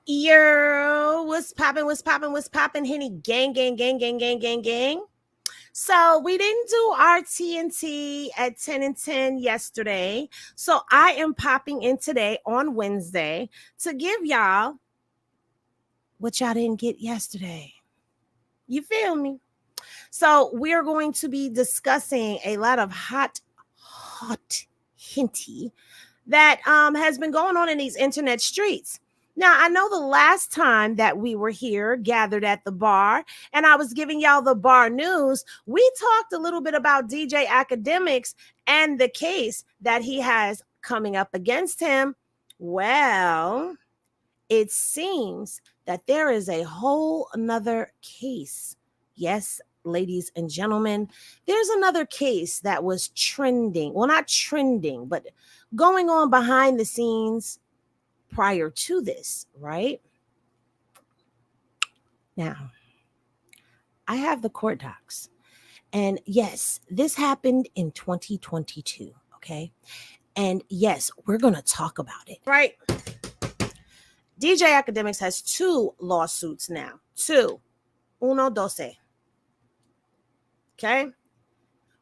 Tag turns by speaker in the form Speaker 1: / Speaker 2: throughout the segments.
Speaker 1: Yo, what's poppin', what's poppin', what's poppin', Henny gang, gang, gang, gang, gang, gang, gang. So we didn't do our TNT at 10 and 10 yesterday. So I am popping in today on Wednesday to give y'all what y'all didn't get yesterday. You feel me? So we're going to be discussing a lot of hot henny that has been going on in these internet streets. Now, I know the last time that we were here gathered at the bar and I was giving y'all the bar news, we talked a little bit about DJ Akademiks and the case that he has coming up against him. Well, it seems that there is a whole another case. Yes, ladies and gentlemen, there's another case that was trending. Well, not trending, but going on behind the scenes prior to this, right? Now, I have the court docs. And yes, this happened in 2022, okay? And yes, we're going to talk about it, right? DJ Akademiks has 2 lawsuits now. 2. Uno, doce. Okay?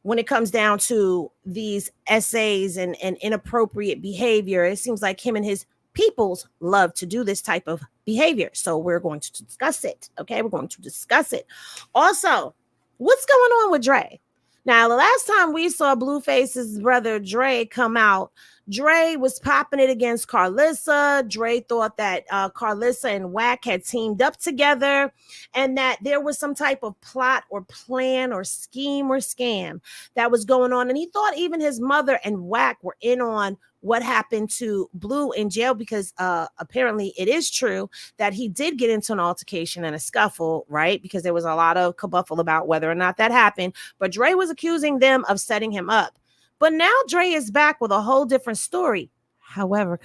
Speaker 1: When it comes down to these essays and inappropriate behavior, it seems like him and his peoples love to do this type of behavior. So we're going to discuss it. Okay? We're going to discuss it. Also, what's going on with Dre? Now, the last time we saw Blueface's brother Dre come out, Dre was popping it against Carlissa. Dre thought that Carlissa and Wack had teamed up together and that there was some type of plot or plan or scheme or scam that was going on. And he thought even his mother and Wack were in on what happened to Blue in jail because apparently it is true that he did get into an altercation and a scuffle, right? Because there was a lot of kerfuffle about whether or not that happened. But Dre was accusing them of setting him up. But now Dre is back with a whole different story. However,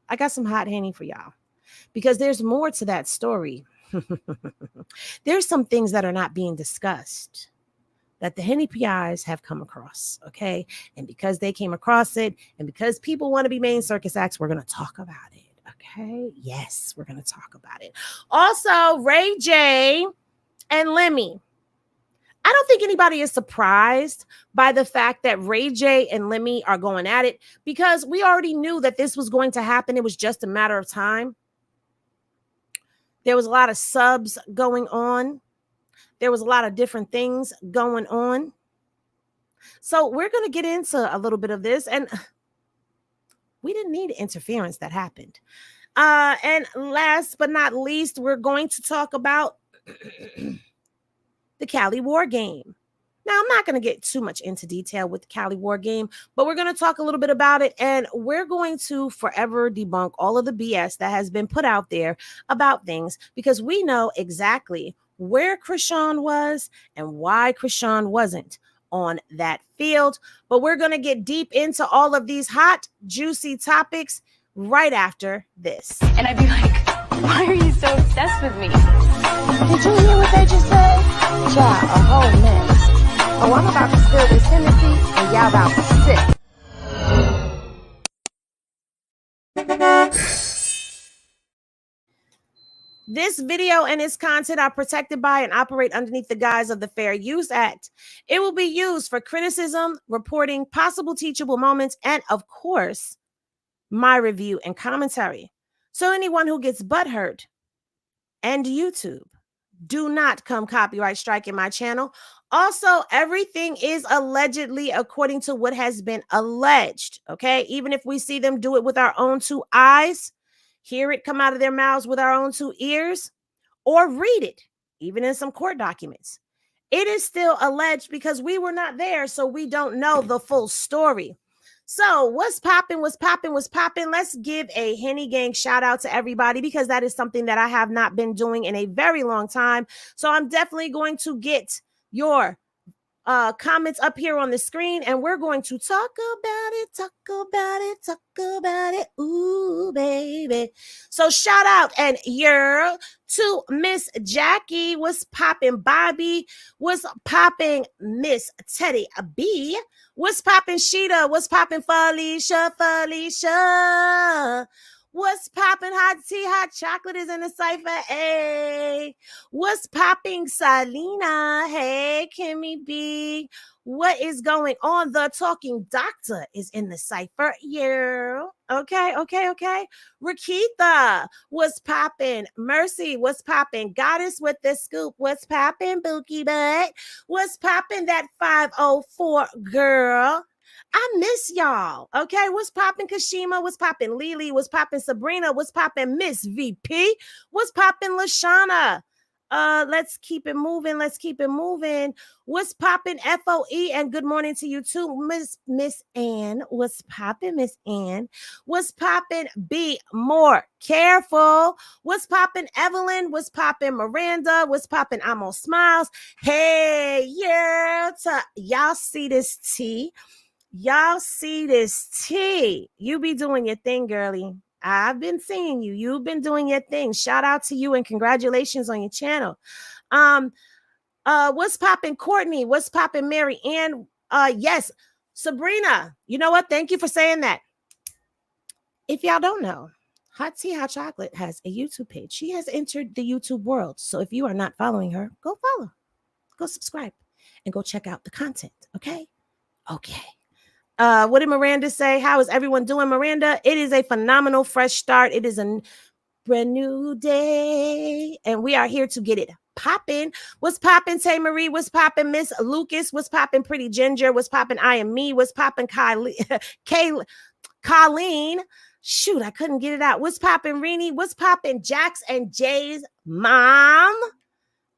Speaker 1: I got some hot henny for y'all because there's more to that story. There's some things that are not being discussed that the Henny PIs have come across, okay? And because they came across it and because people want to be main circus acts, we're going to talk about it, okay? Yes, we're going to talk about it. Also, Ray J and LEMMY. I don't think anybody is surprised by the fact that Ray J and LEMMY are going at it because we already knew that this was going to happen. It was just a matter of time. There was a lot of subs going on. There was a lot of different things going on. So we're going to get into a little bit of this. And we didn't need interference that happened. And last but not least, we're going to talk about the Cali War game. Now, I'm not going to get too much into detail with the Cali War game, but we're going to talk a little bit about it. And we're going to forever debunk all of the BS that has been put out there about things because we know exactly where Chrisean was and why Chrisean wasn't on that field. But we're going to get deep into all of these hot, juicy topics right after this.
Speaker 2: And I'd be like, why are you so obsessed with me?
Speaker 3: Did you hear what they just said? Child, a whole mess. Oh, I'm about to spill this Hennessy and y'all about to sit.
Speaker 1: This video and its content are protected by and operate underneath the guise of the Fair Use Act. It will be used for criticism, reporting possible teachable moments, and of course, my review and commentary. So anyone who gets butthurt and YouTube, do not come copyright striking my channel. Also, everything is allegedly according to what has been alleged, okay? Even if we see them do it with our own 2 eyes, hear it come out of their mouths with our own 2 ears, or read it, even in some court documents. It is still alleged because we were not there, so we don't know the full story. So what's popping, what's popping, what's popping? Let's give a Henny Gang shout out to everybody because that is something that I have not been doing in a very long time. So I'm definitely going to get your comments up here on the screen and we're going to talk about it, talk about it, talk about it. Ooh, baby. So shout out and you're to Miss Jackie. What's popping, Bobby? What's popping, Miss Teddy B? What's popping, Sheeta? What's popping, Felicia? Felicia. What's popping? Hot tea, hot chocolate is in the cipher. Hey, what's popping? Salina. Hey, Kimmy B. What is going on? The talking doctor is in the cipher. Yeah. Okay. Rakitha, what's popping? Mercy, what's popping? Goddess with the scoop, what's popping? Bookie butt, what's popping? That 504 girl. I miss y'all. Okay, what's popping? Kashima, what's popping? Lily, what's popping? Sabrina, what's popping? Miss VP, what's popping? Lashana. Let's keep it moving. What's popping? FOE, and good morning to you too, Miss Ann. What's popping, Miss Ann? What's popping? Be more careful. What's popping? Evelyn. What's popping? Miranda. What's popping? I'm on Smiles. Hey, yeah, y'all see this tea? Y'all see this tea? You be doing your thing, girly. I've been seeing you. You've been doing your thing. Shout out to you and congratulations on your channel. What's popping, Courtney? What's popping, Mary Ann? Yes, Sabrina. You know what? Thank you for saying that. If y'all don't know, Hot Tea Hot Chocolate has a YouTube page. She has entered the YouTube world. So if you are not following her, go follow, go subscribe, and go check out the content. Okay. What did Miranda say? How is everyone doing, Miranda? It is a phenomenal fresh start. It is a brand new day, and we are here to get it popping. What's popping, Tay Marie? What's popping, Miss Lucas? What's popping, Pretty Ginger? What's popping, I Am Me? What's popping, Colleen? Shoot, I couldn't get it out. What's popping, Rini? What's popping, Jax and Jay's mom?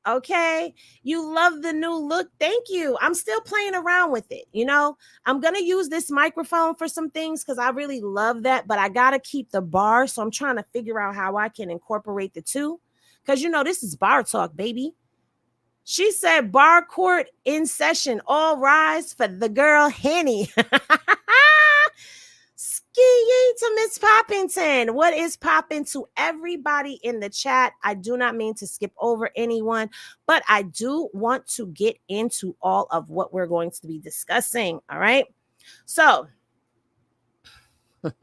Speaker 1: Okay, you love the new look. Thank you. I'm still playing around with it. You know, I'm going to use this microphone for some things because I really love that, but I got to keep the bar. So I'm trying to figure out how I can incorporate the two because, you know, this is bar talk, baby. She said bar court in session. All rise for the girl Henny. Ski to Miss Poppington. What is popping to everybody in the chat? I do not mean to skip over anyone, but I do want to get into all of what we're going to be discussing. All right. So let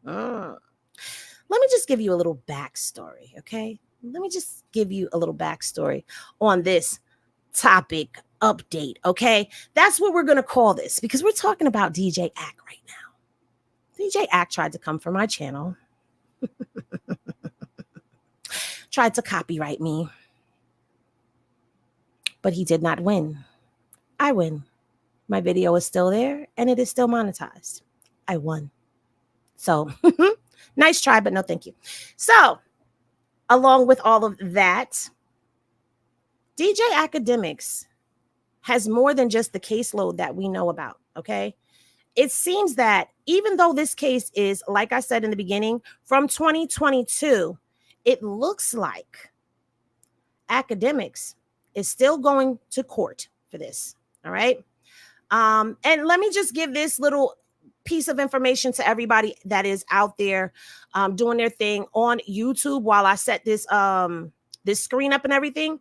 Speaker 1: me just give you a little backstory. Okay. Let me just give you a little backstory on this topic update. Okay. That's what we're going to call this because we're talking about DJ Ack right now. DJ Ack tried to come for my channel, tried to copyright me, but he did not win. I win. My video is still there and it is still monetized. I won. So nice try, but no thank you. So along with all of that, DJ Akademiks has more than just the caseload that we know about, okay? It seems that even though this case is, like I said in the beginning, from 2022, it looks like Akademiks is still going to court for this. All right. And let me just give this little piece of information to everybody that is out there doing their thing on YouTube while I set this this screen up and everything.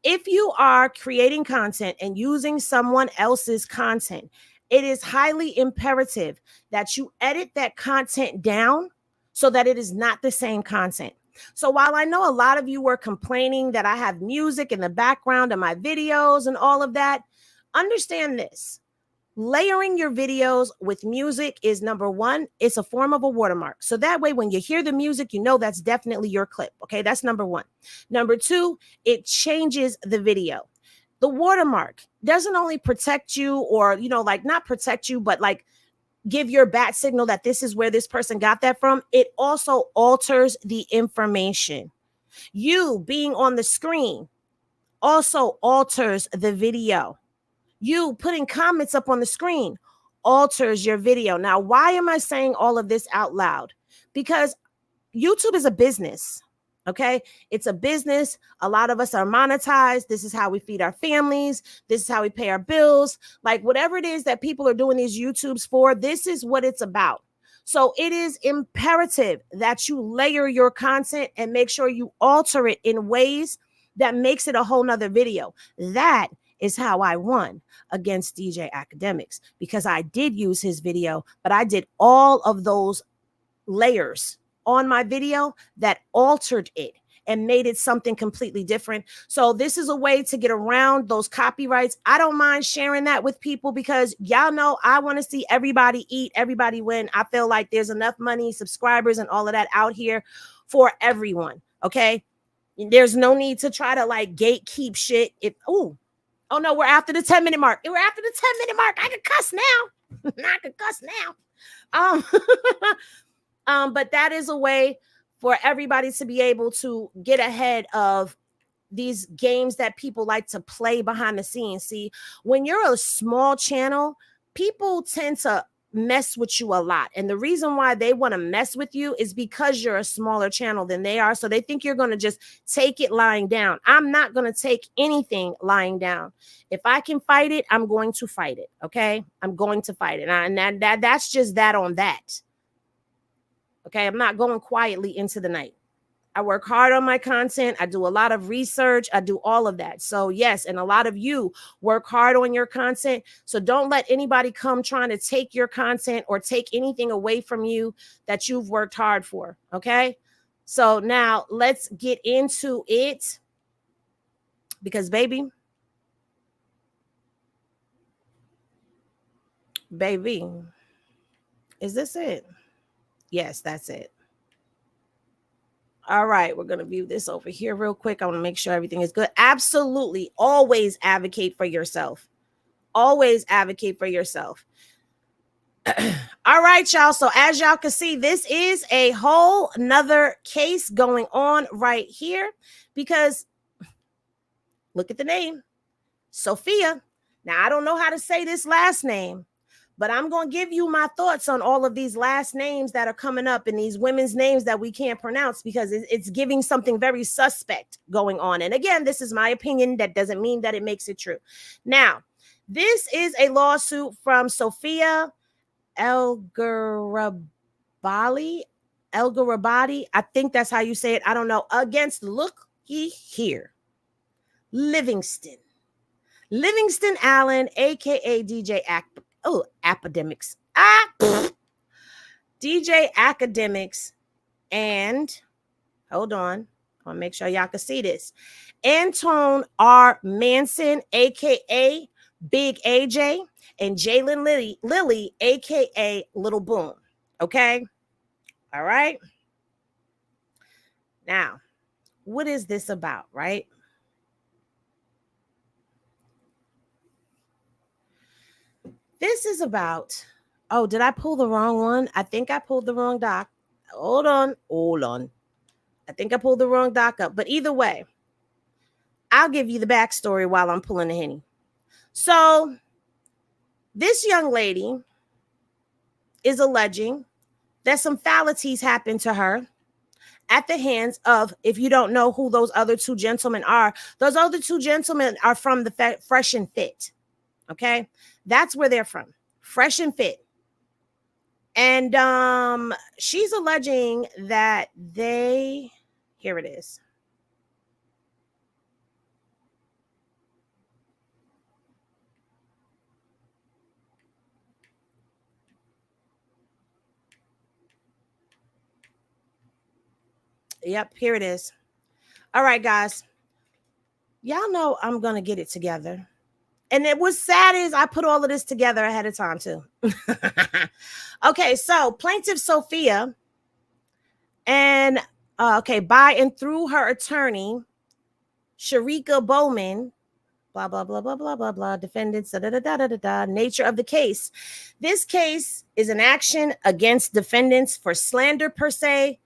Speaker 1: If you are creating content and using someone else's content, it is highly imperative that you edit that content down so that it is not the same content. So while I know a lot of you were complaining that I have music in the background of my videos and all of that, understand this. Layering your videos with music is number one. It's a form of a watermark. So that way, when you hear the music, you know that's definitely your clip. Okay, that's number one. Number two, it changes the video. The watermark doesn't only protect you or, you know, like not protect you, but like give your bat signal that this is where this person got that from. It also alters the information. You being on the screen also alters the video. You putting comments up on the screen alters your video. Now, why am I saying all of this out loud? Because YouTube is a business. Okay, it's a business. A lot of us are monetized. This is how we feed our families. This is how we pay our bills. Like whatever it is that people are doing these YouTubes for, this is what it's about. So it is imperative that you layer your content and make sure you alter it in ways that makes it a whole nother video. That is how I won against DJ Akademiks because I did use his video, but I did all of those layers on my video that altered it and made it something completely different. So this is a way to get around those copyrights. I don't mind sharing that with people because y'all know I want to see everybody eat, everybody win. I feel like there's enough money, subscribers, and all of that out here for everyone. Okay. There's no need to try to like gatekeep shit. Oh no, we're after the 10-minute mark. We're after the 10-minute mark. I can cuss now. I can cuss now. But that is a way for everybody to be able to get ahead of these games that people like to play behind the scenes. See, when you're a small channel, people tend to mess with you a lot. And the reason why they want to mess with you is because you're a smaller channel than they are. So they think you're going to just take it lying down. I'm not going to take anything lying down. If I can fight it, I'm going to fight it. Okay. I'm going to fight it. And that's just that on that. Okay. I'm not going quietly into the night. I work hard on my content. I do a lot of research. I do all of that. So yes, and a lot of you work hard on your content. So don't let anybody come trying to take your content or take anything away from you that you've worked hard for. Okay. So now let's get into it because baby, is this it? Yes, that's it. All right, we're going to view this over here real quick. I want to make sure everything is good. Absolutely. Always advocate for yourself. Always advocate for yourself. All right, y'all. So as y'all can see, this is a whole nother case going on right here because look at the name, Sophia. Now, I don't know how to say this last name, but I'm going to give you my thoughts on all of these last names that are coming up and these women's names that we can't pronounce because it's giving something very suspect going on. And again, this is my opinion. That doesn't mean that it makes it true. Now, this is a lawsuit from Sophia El-Garabali. I think that's how you say it. I don't know. Against, look here, Livingston Allen, aka DJ Akademiks. DJ Akademiks and hold on. I want to make sure y'all can see this. Antone R. Manson, aka Big AJ, and Jalen Lily, aka Little Boom. Okay. All right. Now, what is this about, right? This is about, oh, did I pull the wrong one? I think I pulled the wrong doc. Hold on. I think I pulled the wrong doc up. But either way, I'll give you the backstory while I'm pulling the Henny. So this young lady is alleging that some fallacies happened to her at the hands of, if you don't know who those other two gentlemen are, those other two gentlemen are from the Fresh and Fit. Okay, that's where they're from, Fresh and Fit. And she's alleging that here it is. Yep, here it is. All right, guys. Y'all know I'm going to get it together. And it was sad is I put all of this together ahead of time too. Okay, so plaintiff Sophia and by and through her attorney, Sharika Bowman, blah, blah, blah, blah, blah, blah, blah, defendants, nature of the case. This case is an action against defendants for slander per se,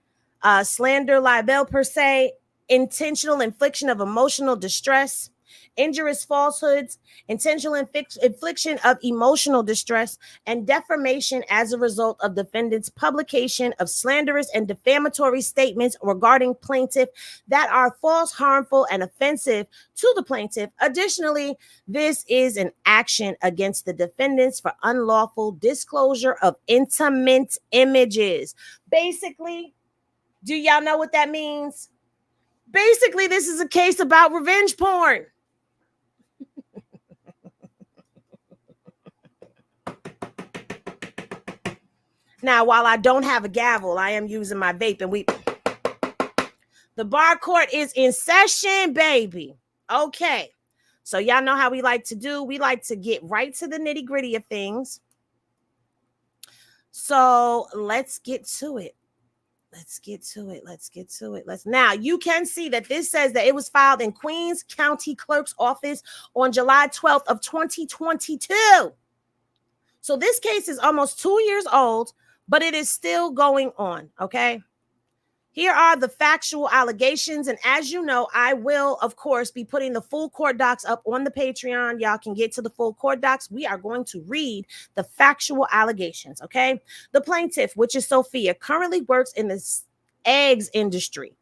Speaker 1: slander, libel per se, intentional infliction of emotional distress, injurious falsehoods, intentional infliction of emotional distress, and defamation as a result of defendant's publication of slanderous and defamatory statements regarding plaintiff that are false, harmful, and offensive to the plaintiff. Additionally, this is an action against the defendants for unlawful disclosure of intimate images. Basically, do y'all know what that means? Basically, this is a case about revenge porn. Now, while I don't have a gavel, I am using my vape, and the bar court is in session, baby. Okay. So y'all know how we like to do. We like to get right to the nitty gritty of things. So let's get to it. Now, you can see that this says that it was filed in Queens County Clerk's Office on July 12th of 2022. So this case is almost 2 years old, but it is still going on, okay? Here are the factual allegations. And as you know, I will, of course, be putting the full court docs up on the Patreon. Y'all can get to the full court docs. We are going to read the factual allegations, okay? The plaintiff, which is Sophia, currently works in the eggs industry,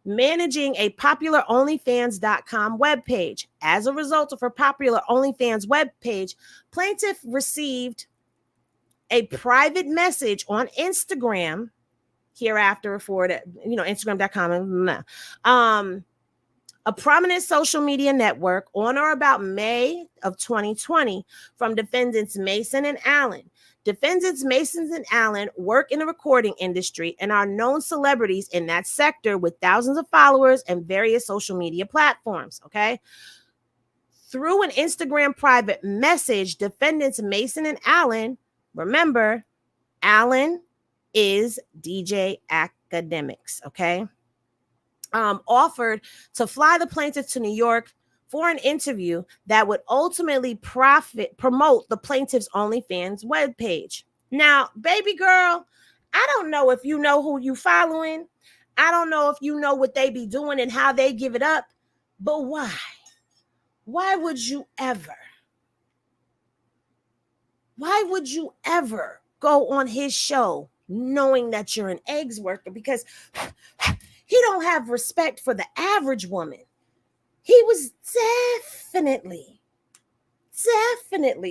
Speaker 1: managing a popular OnlyFans.com webpage. As a result of her popular OnlyFans webpage, plaintiff received a private message on Instagram, hereafter for the, Instagram.com, a prominent social media network, on or about May of 2020, from defendants Mason and Allen. Defendants Mason and Allen work in the recording industry and are known celebrities in that sector with thousands of followers and various social media platforms, okay? Through an Instagram private message, defendants Mason and Allen, remember, Allen is DJ Akademiks, okay? Offered to fly the plaintiff to New York for an interview that would ultimately promote the plaintiff's OnlyFans webpage. Now, baby girl, I don't know if you know who you following. I don't know if you know what they be doing and how they give it up, but why? Why would you ever go on his show knowing that you're an eggs worker? Because he don't have respect for the average woman. He was definitely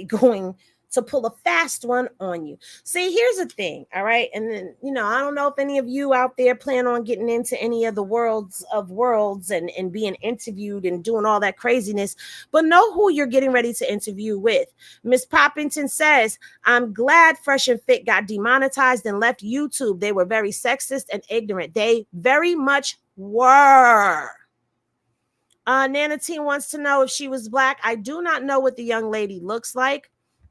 Speaker 1: going to pull a fast one on you. See, here's the thing, all right? And then, I don't know if any of you out there plan on getting into any of the worlds and being interviewed and doing all that craziness, but know who you're getting ready to interview with. Miss Poppington says, I'm glad Fresh and Fit got demonetized and left YouTube. They were very sexist and ignorant. They very much were. Nana T wants to know if she was Black. I do not know what the young lady looks like.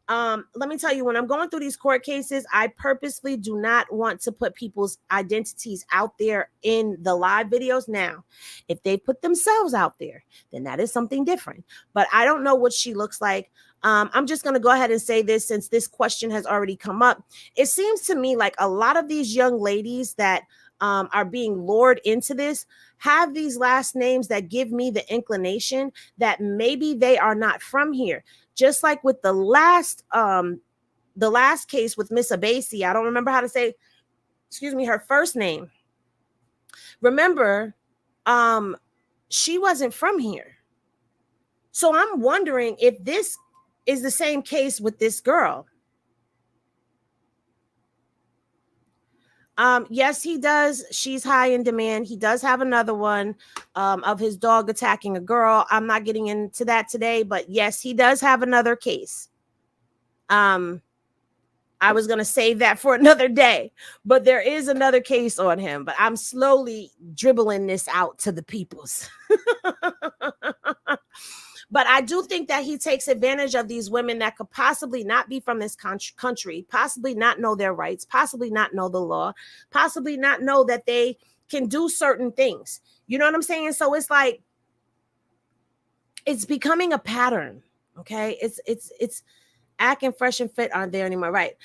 Speaker 1: Let me tell you, when I'm going through these court cases, I purposely do not want to put people's identities out there in the live videos. Now, if they put themselves out there, then that is something different. But I don't know what she looks like. I'm just going to go ahead and say this, since this question has already come up. It seems to me like a lot of these young ladies that are being lured into this have these last names that give me the inclination that maybe they are not from here. Just like with the last case with Miss Abasi, I don't remember how to say, her first name. Remember, she wasn't from here. So I'm wondering if this is the same case with this girl. Yes, he does. She's high in demand. He does have another one of his dog attacking a girl. I'm not getting into that today, but yes, he does have another case. I was going to save that for another day, but there is another case on him, but I'm slowly dribbling this out to the peoples. But I do think that he takes advantage of these women that could possibly not be from this country, possibly not know their rights, possibly not know the law, possibly not know that they can do certain things. You know what I'm saying? So it's like, it's becoming a pattern. Okay. It's acting Fresh and Fit aren't there anymore. Right.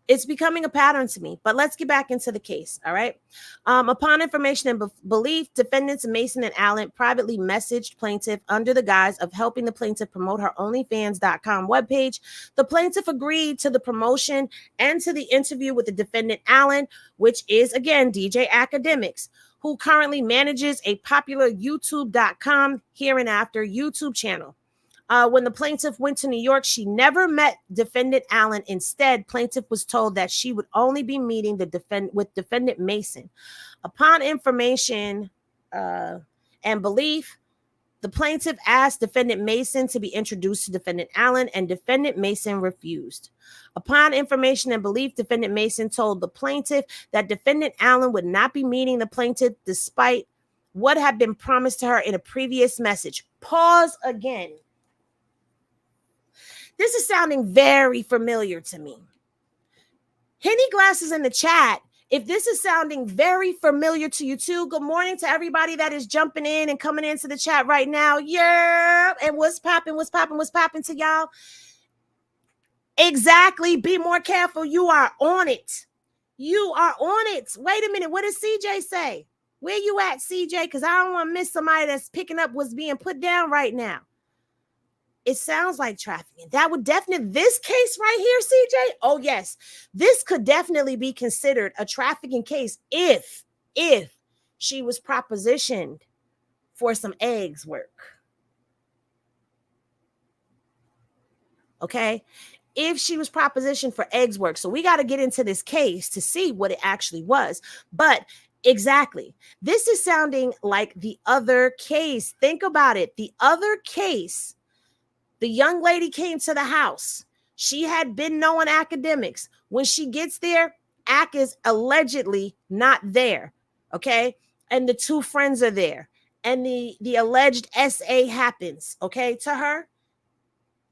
Speaker 1: It's becoming a pattern to me, but let's get back into the case. All right. Upon information and belief, defendants Mason and Allen privately messaged plaintiff under the guise of helping the plaintiff promote her OnlyFans.com webpage. The plaintiff agreed to the promotion and to the interview with the defendant Allen, which is, again, DJ Akademiks, who currently manages a popular YouTube.com hereinafter YouTube channel. When the plaintiff went to New York, she never met defendant Allen. Instead, plaintiff was told that she would only be meeting with defendant Mason. Upon information and belief, The plaintiff asked Defendant Mason to be introduced to Defendant Allen, and Defendant Mason refused. Upon information and belief, Defendant Mason told the plaintiff that Defendant Allen would not be meeting the plaintiff despite what had been promised to her in a previous message. Pause again. This is sounding very familiar to me. Henny Glasses in the chat. If this is sounding very familiar to you too, good morning to everybody that is jumping in and coming into the chat right now. Yeah. And what's popping to y'all? Exactly. Be more careful. You are on it. You are on it. Wait a minute. What does CJ say? Where you at, CJ? Because I don't want to miss somebody that's picking up what's being put down right now. It sounds like trafficking. That would definitely, this case right here, CJ. Oh, yes. This could definitely be considered a trafficking case if she was propositioned for some eggs work. Okay. If she was propositioned for eggs work. So we got to get into this case to see what it actually was. But exactly. This is sounding like the other case. Think about it. The other case. The young lady came to the house. She had been knowing Akademiks. When she gets there, Ak is allegedly not there. Okay. And the two friends are there. And the alleged SA happens, okay, to her.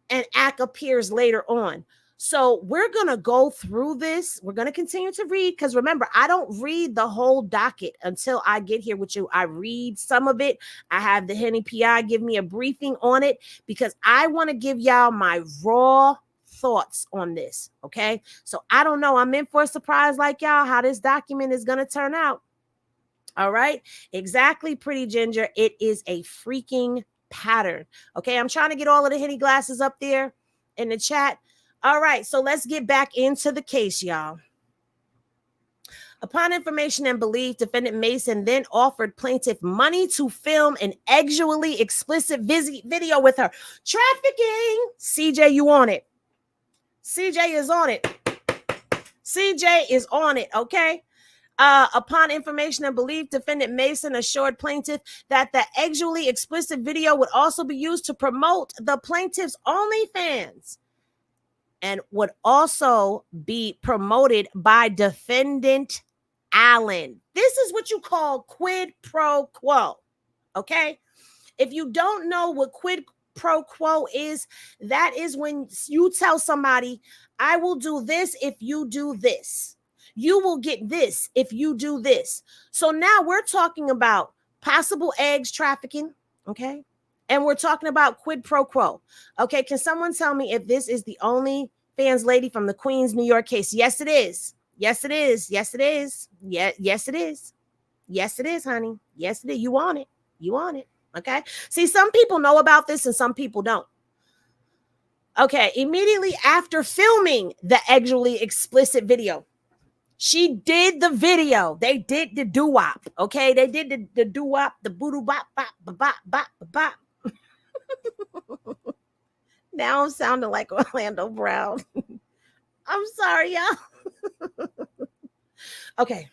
Speaker 1: And Ak appears later on. So we're going to go through this. We're going to continue to read because remember, I don't read the whole docket until I get here with you. I read some of it. I have the Henny PI give me a briefing on it because I want to give y'all my raw thoughts on this. Okay. So I don't know. I'm in for a surprise like y'all how this document is going to turn out. All right. Exactly. Pretty Ginger. It is a freaking pattern. Okay. I'm trying to get all of the Henny Glasses up there in the chat. All right, so let's get back into the case, y'all. Upon information and belief, Defendant Mason then offered plaintiff money to film an sexually explicit video with her. Trafficking. CJ, you on it. CJ is on it. CJ is on it, okay? Upon information and belief, Defendant Mason assured plaintiff that the sexually explicit video would also be used to promote the plaintiff's OnlyFans and would also be promoted by Defendant Allen. This is what you call quid pro quo, okay? If you don't know what quid pro quo is, that is when you tell somebody, I will do this if you do this. You will get this if you do this. So now we're talking about possible eggs trafficking, okay? And we're talking about quid pro quo. Okay, can someone tell me if this is the only fans lady from the Queens, New York case? Yes, it is. Yes, it is. Yes, it is. Yeah, yes, it is. Yes, it is, honey. Yes, it is. You want it. You want it. Okay. See, some people know about this and some people don't. Okay. Immediately after filming the sexually explicit video, she did the video. They did the doo-wop. Okay. They did the doo-wop, the boo-doo bop, bop, bop, bop, bop, bop. Now I'm sounding like Orlando Brown. I'm sorry, y'all. Okay.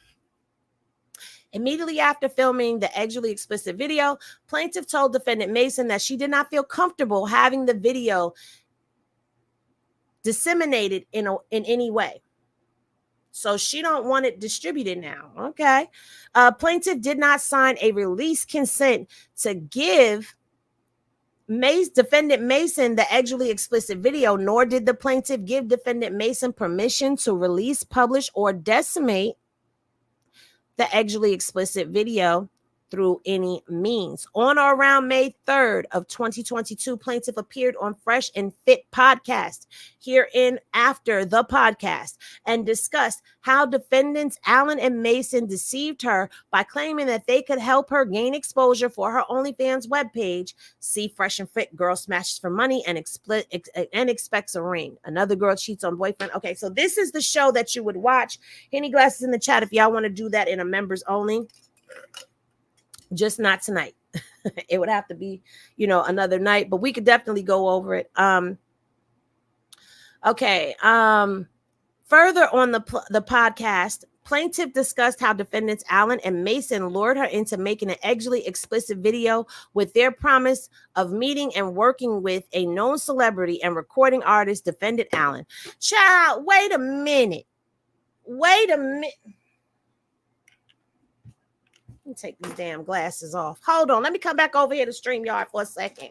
Speaker 1: Immediately after filming the sexually explicit video, plaintiff told Defendant Mason that she did not feel comfortable having the video disseminated in any way. So she don't want it distributed now. Okay. Plaintiff did not sign a release consent to give Defendant Mason the sexually explicit video, nor did the plaintiff give Defendant Mason permission to release, publish, or disseminate the sexually explicit video through any means. On or around May 3rd of 2022, plaintiff appeared on Fresh and Fit podcast, herein after the podcast, and discussed how defendants Allen and Mason deceived her by claiming that they could help her gain exposure for her OnlyFans webpage. See Fresh and Fit, girl smashes for money and expects a ring. Another girl cheats on boyfriend. Okay, so this is the show that you would watch. Henny Glasses in the chat if y'all want to do that in a members only. Just not tonight. It would have to be, another night, but we could definitely go over it. Okay. Further on the podcast, Plaintiff discussed how defendants Allen and Mason lured her into making an allegedly explicit video with their promise of meeting and working with a known celebrity and recording artist, defendant Allen. Child, wait a minute. Wait a minute. Let me take these damn glasses off. Hold on. Let me come back over here to StreamYard for a second.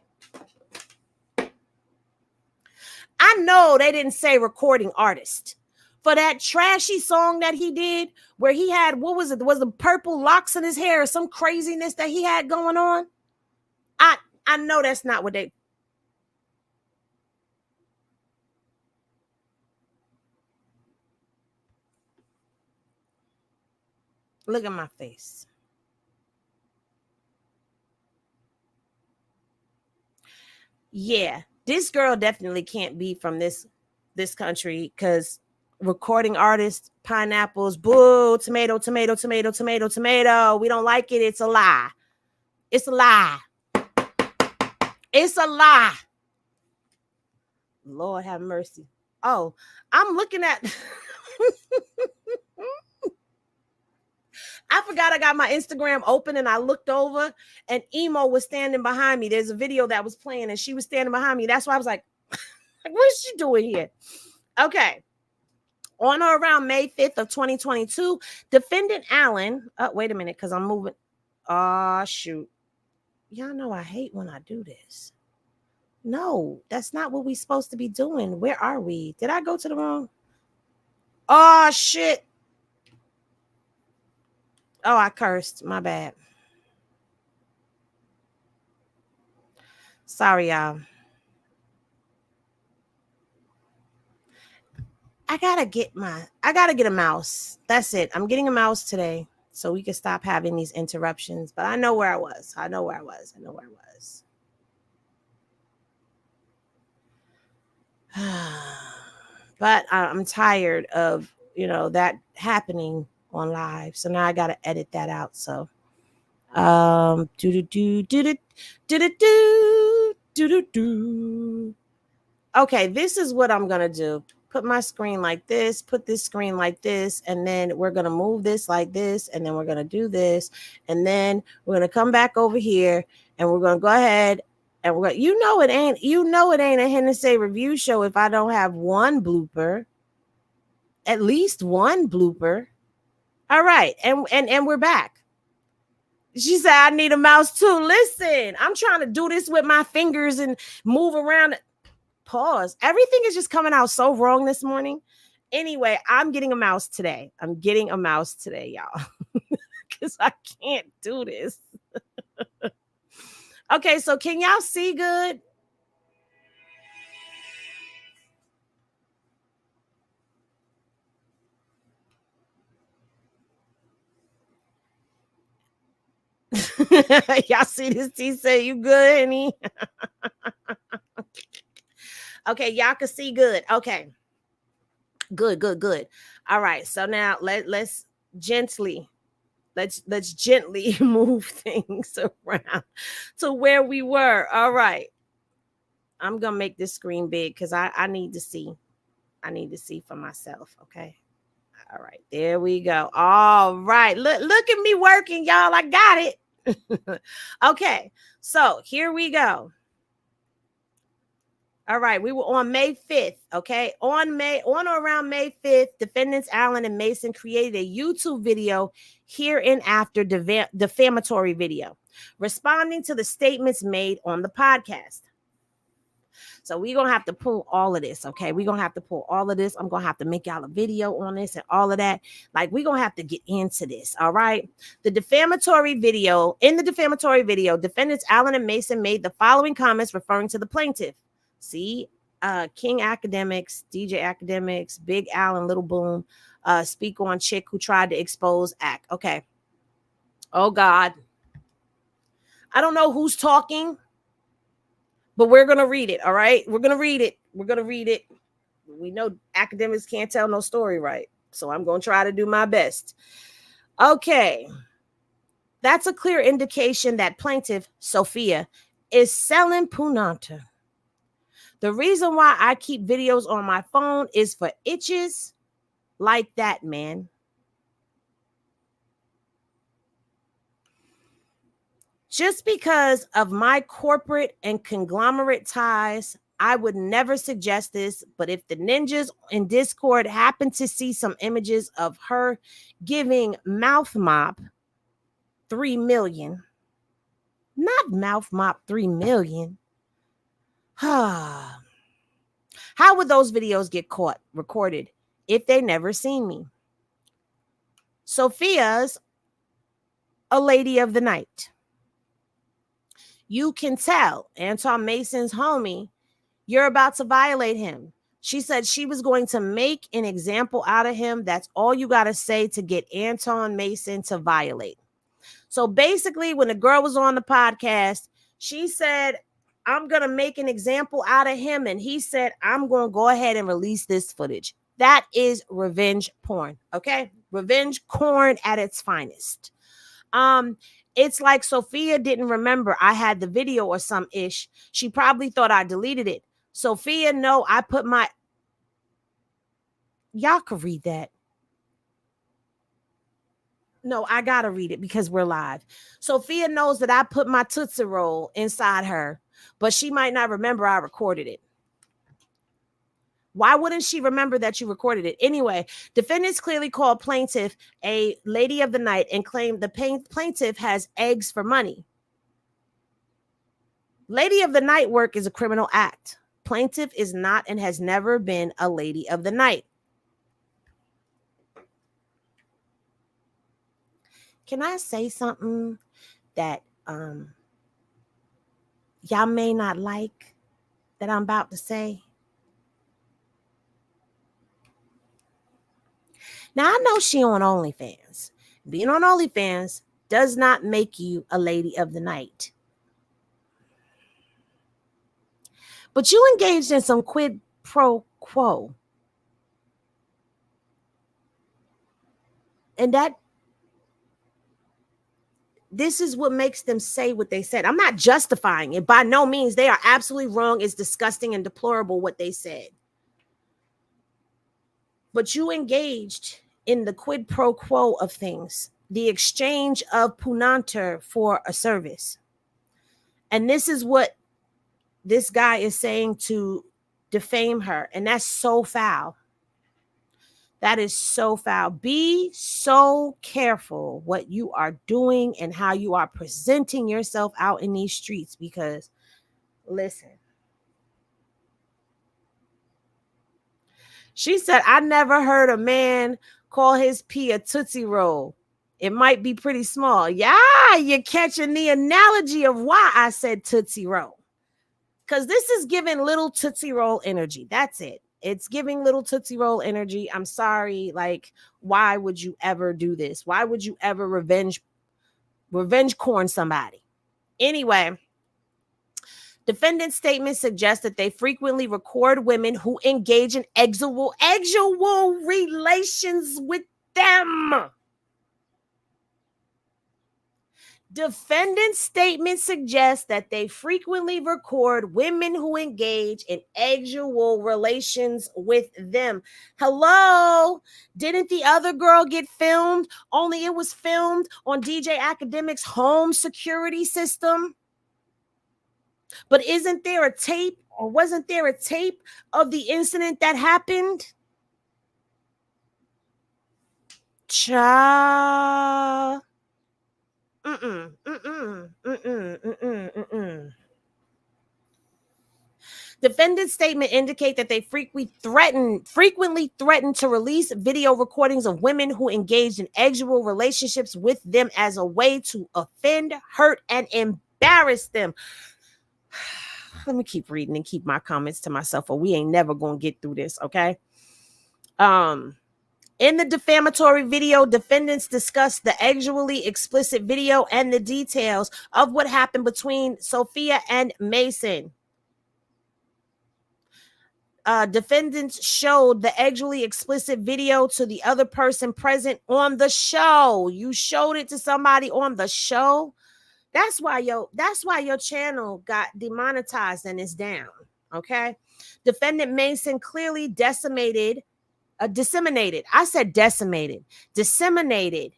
Speaker 1: I know they didn't say recording artist. For that trashy song that he did, where he had, what was it? Was the purple locks in his hair or some craziness that he had going on? I know that's not what they. Look at my face. Yeah, this girl definitely can't be from this country, because recording artists, pineapples, boo, tomato, tomato, tomato, tomato, tomato. We don't like it. It's a lie. It's a lie. It's a lie. Lord have mercy. Oh, I'm looking at. I forgot I got my Instagram open and I looked over and Emo was standing behind me. There's a video that was playing and she was standing behind me. That's why I was like, what's she doing here? Okay. On or around May 5th of 2022, defendant Allen, wait a minute, because I'm moving. Oh, shoot. Y'all know I hate when I do this. No, that's not what we're supposed to be doing. Where are we? Did I go to the wrong? Oh, shit. Oh, I cursed. My bad. Sorry, y'all. I gotta get a mouse. That's it. I'm getting a mouse today so we can stop having these interruptions. But I know where I was. But I'm tired of, that happening on live. So now I gotta edit that out. So okay, this is what I'm gonna do. Put my screen like this, put this screen like this, and then we're going to move this like this, and then we're going to do this, and then we're going to come back over here, and we're going to go ahead, and we're going to, it ain't a Hennessy review show if I don't have one blooper, at least one blooper. All right, and we're back. She said, I need a mouse too. Listen, I'm trying to do this with my fingers and move around. Pause. Everything is just coming out so wrong this morning. Anyway, I'm getting a mouse today. Y'all. Because I can't do this. Okay, so can y'all see good? Y'all see this? T say you good, Henny? Okay, y'all can see good. Okay. Good. All right. So now let's gently move things around to where we were. All right. I'm gonna make this screen big because I need to see. I need to see for myself. Okay. All right. There we go. All right. Look at me working, y'all. I got it. Okay. So here we go. All right, we were on May 5th, okay? On or around May 5th, defendants Allen and Mason created a YouTube video hereinafter defamatory video, responding to the statements made on the podcast. So we're going to have to pull all of this, okay? We're going to have to pull all of this. I'm going to have to make y'all a video on this and all of that. Like, we're going to have to get into this, all right? In the defamatory video, defendants Allen and Mason made the following comments referring to the plaintiff. See, King Akademiks, DJ Akademiks, Big Allen, Little Boom, speak on chick who tried to expose Act. Okay. Oh, God. I don't know who's talking, but we're going to read it, all right? We're going to read it. We know Akademiks can't tell no story right, so I'm going to try to do my best. Okay. That's a clear indication that plaintiff, Sophia, is selling punanta. The reason why I keep videos on my phone is for itches like that, man. Just because of my corporate and conglomerate ties, I would never suggest this, but if the ninjas in Discord happen to see some images of her giving mouth mop 3 million, not mouth mop 3 million, how would those videos get caught, recorded, if they never seen me? Sophia's a lady of the night. You can tell Anton Mason's homie, you're about to violate him. She said she was going to make an example out of him. That's all you got to say to get Anton Mason to violate. So basically, when the girl was on the podcast, she said, I'm going to make an example out of him. And he said, I'm going to go ahead and release this footage. That is revenge porn. Okay. Revenge porn at its finest. It's like Sophia didn't remember I had the video or some ish. She probably thought I deleted it. Sophia, no, I put my, y'all could read that. No, I gotta read it because we're live. Sophia knows that I put my Tootsie Roll inside her, but she might not remember I recorded it. Why wouldn't she remember that you recorded it? Anyway, defendants clearly called plaintiff a lady of the night and claimed the plaintiff has eggs for money. Lady of the night work is a criminal act. Plaintiff is not and has never been a lady of the night. Can I say something that y'all may not like that I'm about to say? Now, I know she on OnlyFans. Being on OnlyFans does not make you a lady of the night. But you engaged in some quid pro quo. And this is what makes them say what they said. I'm not justifying it. By no means. They are absolutely wrong. It's disgusting and deplorable what they said. But you engaged in the quid pro quo of things, the exchange of punanter for a service. And this is what this guy is saying to defame her. And that's so foul. That is so foul. Be so careful what you are doing and how you are presenting yourself out in these streets, because listen, she said, I never heard a man call his pee a Tootsie Roll. It might be pretty small. Yeah, you're catching the analogy of why I said Tootsie Roll. Because this is giving little Tootsie Roll energy. That's it. It's giving little Tootsie Roll energy. I'm sorry. Like, why would you ever do this? Why would you ever revenge corn somebody? Anyway, defendant's statement suggests that they frequently record women who engage in sexual relations with them. Defendant's statement suggests that they frequently record women who engage in sexual relations with them. Hello? Didn't the other girl get filmed? Only it was filmed on DJ Akademiks' home security system. But isn't there a tape, or wasn't there a tape of the incident that happened? Cha. Defendant's statement indicate that they frequently threaten to release video recordings of women who engaged in sexual relationships with them as a way to offend, hurt, and embarrass them. Let me keep reading and keep my comments to myself, or we ain't never gonna get through this, okay? In the defamatory video, defendants discuss the sexually explicit video and the details of what happened between Sophia and Mason. Defendants showed the sexually explicit video to the other person present on the show. You showed it to somebody on the show. That's why your channel got demonetized and is down. Okay. Defendant Mason clearly disseminated. I said decimated. Disseminated.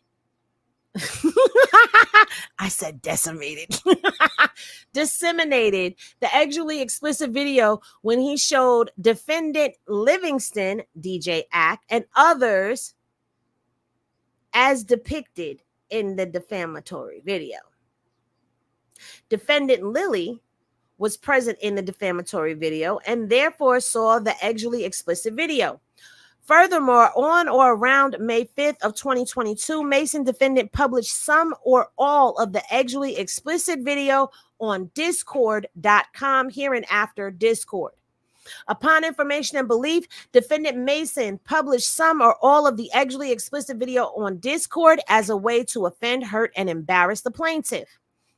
Speaker 1: I I said decimated. Disseminated the sexually explicit video when he showed defendant Livingston, DJ Ack, and others as depicted in the defamatory video. Defendant Lily was present in the defamatory video and therefore saw the sexually explicit video. Furthermore, on or around May 5th of 2022, Mason defendant published some or all of the sexually explicit video on discord.com, hereinafter Discord. Upon information and belief, defendant Mason published some or all of the sexually explicit video on Discord as a way to offend, hurt, and embarrass the plaintiff.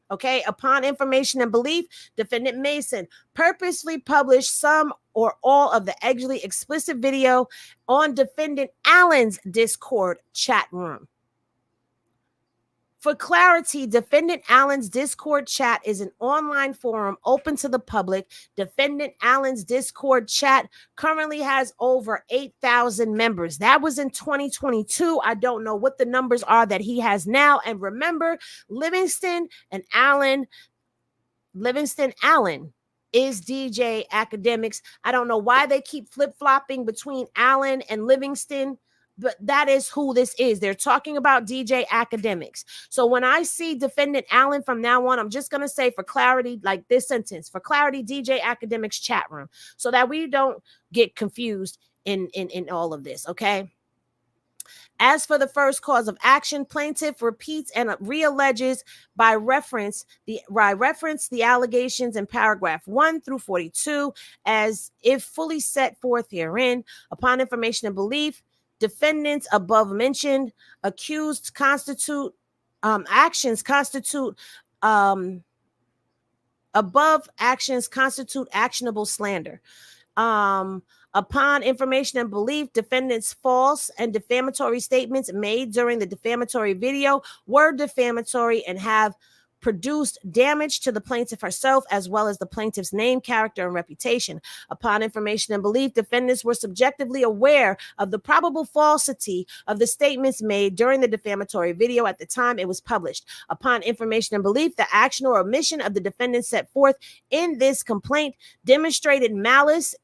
Speaker 1: Okay, upon information and belief, defendant Mason purposely published some or all of the sexually explicit video on defendant Allen's Discord chat room. For clarity, defendant Allen's Discord chat is an online forum open to the public. Defendant Allen's Discord chat currently has over 8,000 members. That was in 2022. I don't know what the numbers are that he has now. And remember, Livingston Allen is DJ Akademiks. I don't know why they keep flip-flopping between Allen and Livingston, but that is who this is. They're talking about DJ Akademiks. So when I see defendant Allen from now on, I'm just going to say for clarity, like this sentence, for clarity, DJ Akademiks chat room, so that we don't get confused in all of this, okay? As for the first cause of action, plaintiff repeats and realleges by reference the allegations in paragraph 1 through 42 as if fully set forth herein. Upon information and belief, defendants above mentioned accused actions constitute actionable slander. Upon information and belief, defendants' false and defamatory statements made during the defamatory video were defamatory and have produced damage to the plaintiff herself, as well as the plaintiff's name, character, and reputation. Upon information and belief, defendants were subjectively aware of the probable falsity of the statements made during the defamatory video at the time it was published. Upon information and belief, the action or omission of the defendant set forth in this complaint demonstrated malice,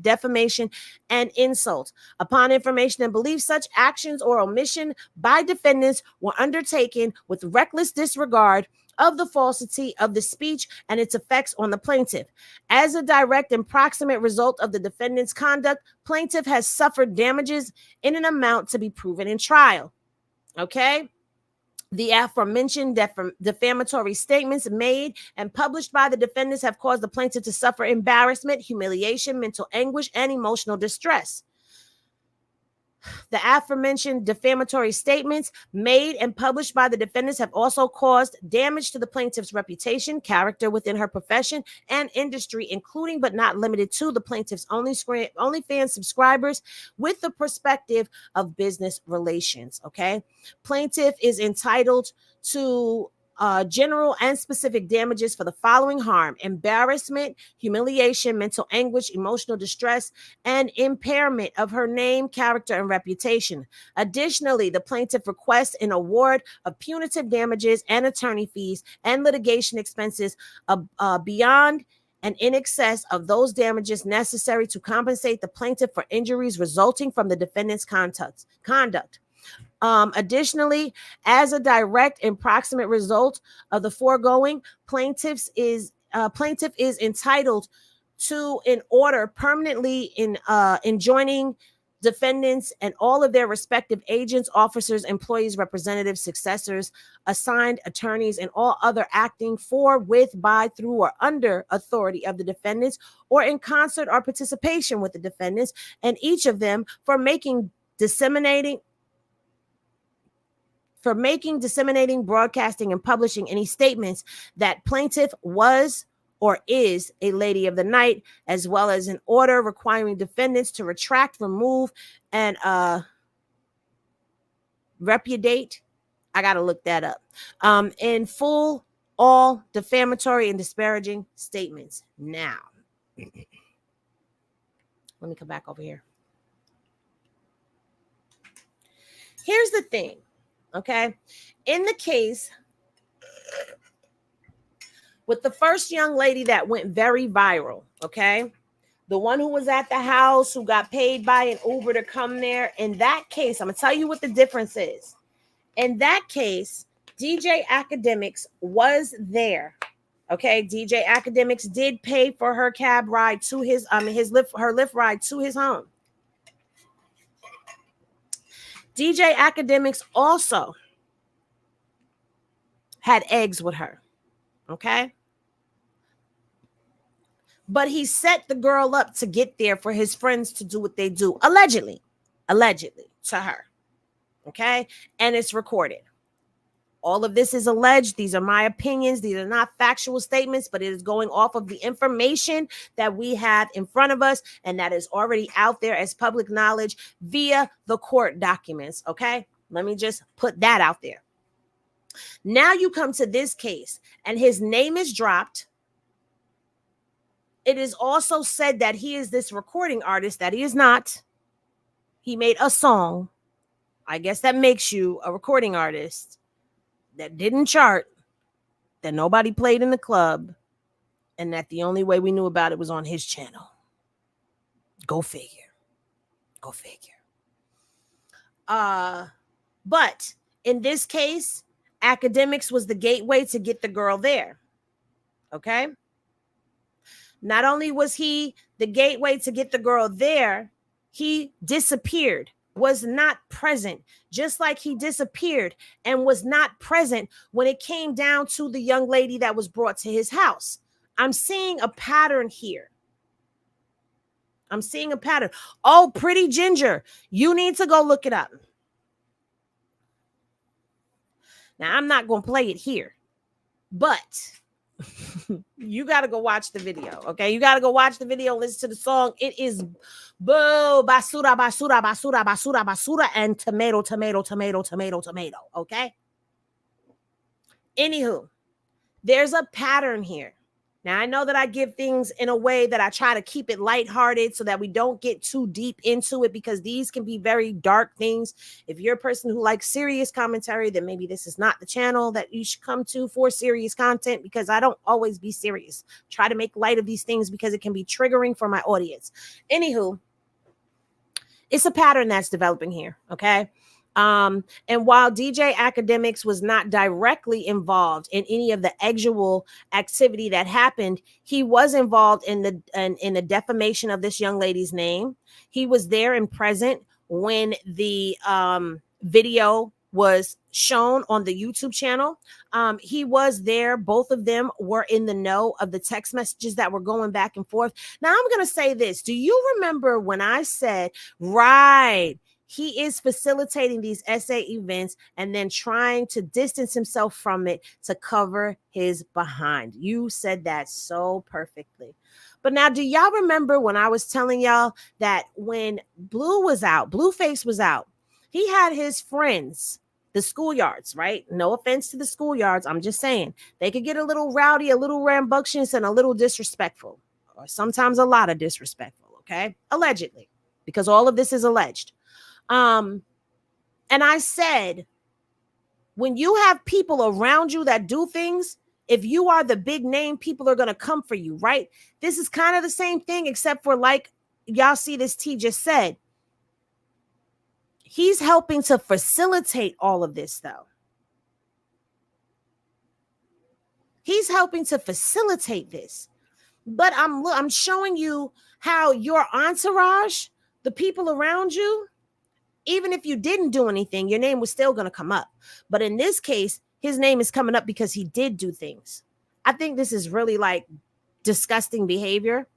Speaker 1: defamation, and insult. Upon information and belief, such actions or omission by defendants were undertaken with reckless disregard of the falsity of the speech and its effects on the plaintiff. As a direct and proximate result of the defendant's conduct, plaintiff has suffered damages in an amount to be proven in trial. Okay? The aforementioned defamatory statements made and published by the defendants have caused the plaintiff to suffer embarrassment, humiliation, mental anguish, and emotional distress. The aforementioned defamatory statements made and published by the defendants have also caused damage to the plaintiff's reputation, character within her profession and industry, including but not limited to the plaintiff's OnlyFans subscribers with the perspective of business relations. Okay. Plaintiff is entitled to general and specific damages for the following harm: embarrassment, humiliation, mental anguish, emotional distress, and impairment of her name, character, and reputation. Additionally, the plaintiff requests an award of punitive damages and attorney fees and litigation expenses beyond and in excess of those damages necessary to compensate the plaintiff for injuries resulting from the defendant's conduct. Additionally, as a direct and proximate result of the foregoing, plaintiff is entitled to an order permanently enjoining defendants and all of their respective agents, officers, employees, representatives, successors, assigned attorneys, and all other acting for, with, by, through, or under authority of the defendants, or in concert or participation with the defendants, and each of them for making, disseminating, broadcasting, and publishing any statements that plaintiff was or is a lady of the night, as well as an order requiring defendants to retract, remove, and repudiate. I got to look that up. In full, all defamatory and disparaging statements. Now, let me come back over here. Here's the thing. Okay. In the case with the first young lady that went very viral, okay, the one who was at the house, who got paid by an Uber to come there, in that case, I'm going to tell you what the difference is. In that case, DJ Akademiks was there. Okay, DJ Akademiks did pay for her cab ride to her Lyft ride to his home. DJ Akademiks also had eggs with her. Okay. But he set the girl up to get there for his friends to do what they do, allegedly to her. Okay. And it's recorded. All of this is alleged. These are my opinions. These are not factual statements, but it is going off of the information that we have in front of us and that is already out there as public knowledge via the court documents. Okay. Let me just put that out there. Now you come to this case and his name is dropped. It is also said that he is this recording artist that he is not. He made a song. I guess that makes you a recording artist that didn't chart, that nobody played in the club, and that the only way we knew about it was on his channel. Go figure. Go figure. But in this case, Akademiks was the gateway to get the girl there. Okay? Not only was he the gateway to get the girl there, he disappeared, was not present, just like he disappeared and was not present when it came down to the young lady that was brought to his house. I'm seeing a pattern here. I'm seeing a pattern. Oh, Pretty Ginger, you need to go look it up. Now, I'm not going to play it here, but you got to go watch the video, okay? You got to go watch the video, listen to the song. It is boo, basura, basura, basura, basura, basura, and tomato, tomato, tomato, tomato, tomato, okay? Anywho, there's a pattern here. Now, I know that I give things in a way that I try to keep it lighthearted so that we don't get too deep into it, because these can be very dark things. If you're a person who likes serious commentary, then maybe this is not the channel that you should come to for serious content, because I don't always be serious. Try to make light of these things because it can be triggering for my audience. Anywho, it's a pattern that's developing here, okay? And while DJ Akademiks was not directly involved in any of the actual activity that happened, he was involved in the defamation of this young lady's name. He was there and present when the video was shown on the YouTube channel. He was there. Both of them were in the know of the text messages that were going back and forth. Now, I'm going to say this. Do you remember when I said, right, he is facilitating these SA events and then trying to distance himself from it to cover his behind? You said that so perfectly. But now, do y'all remember when I was telling y'all that when Blueface was out, he had his friends, the schoolyards, right? No offense to the schoolyards. I'm just saying they could get a little rowdy, a little rambunctious, and a little disrespectful, or sometimes a lot of disrespectful, okay? Allegedly, because all of this is alleged. And I said, when you have people around you that do things, if you are the big name, people are going to come for you, right? This is kind of the same thing, except for, like y'all see this T just said, he's helping to facilitate all of this, though. He's helping to facilitate this. But I'm showing you how your entourage, the people around you, even if you didn't do anything, your name was still going to come up. But in this case, his name is coming up because he did do things. I think this is really like disgusting behavior.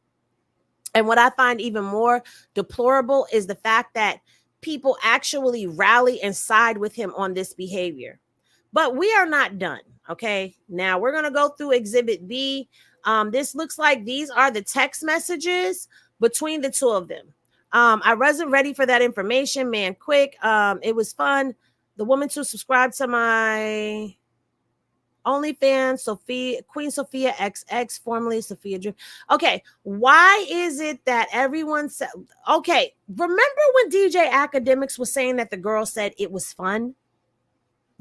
Speaker 1: And what I find even more deplorable is the fact that people actually rally and side with him on this behavior. But we are not done. Okay. Now we're going to go through Exhibit B. This looks like these are the text messages between the two of them. I wasn't ready for that information, man. Quick. It was fun. The woman to subscribe to my OnlyFans, Queen Sophia XX, formerly Sophia Dream. Okay, why is it that everyone said? Okay, remember when DJ Akademiks was saying that the girl said it was fun?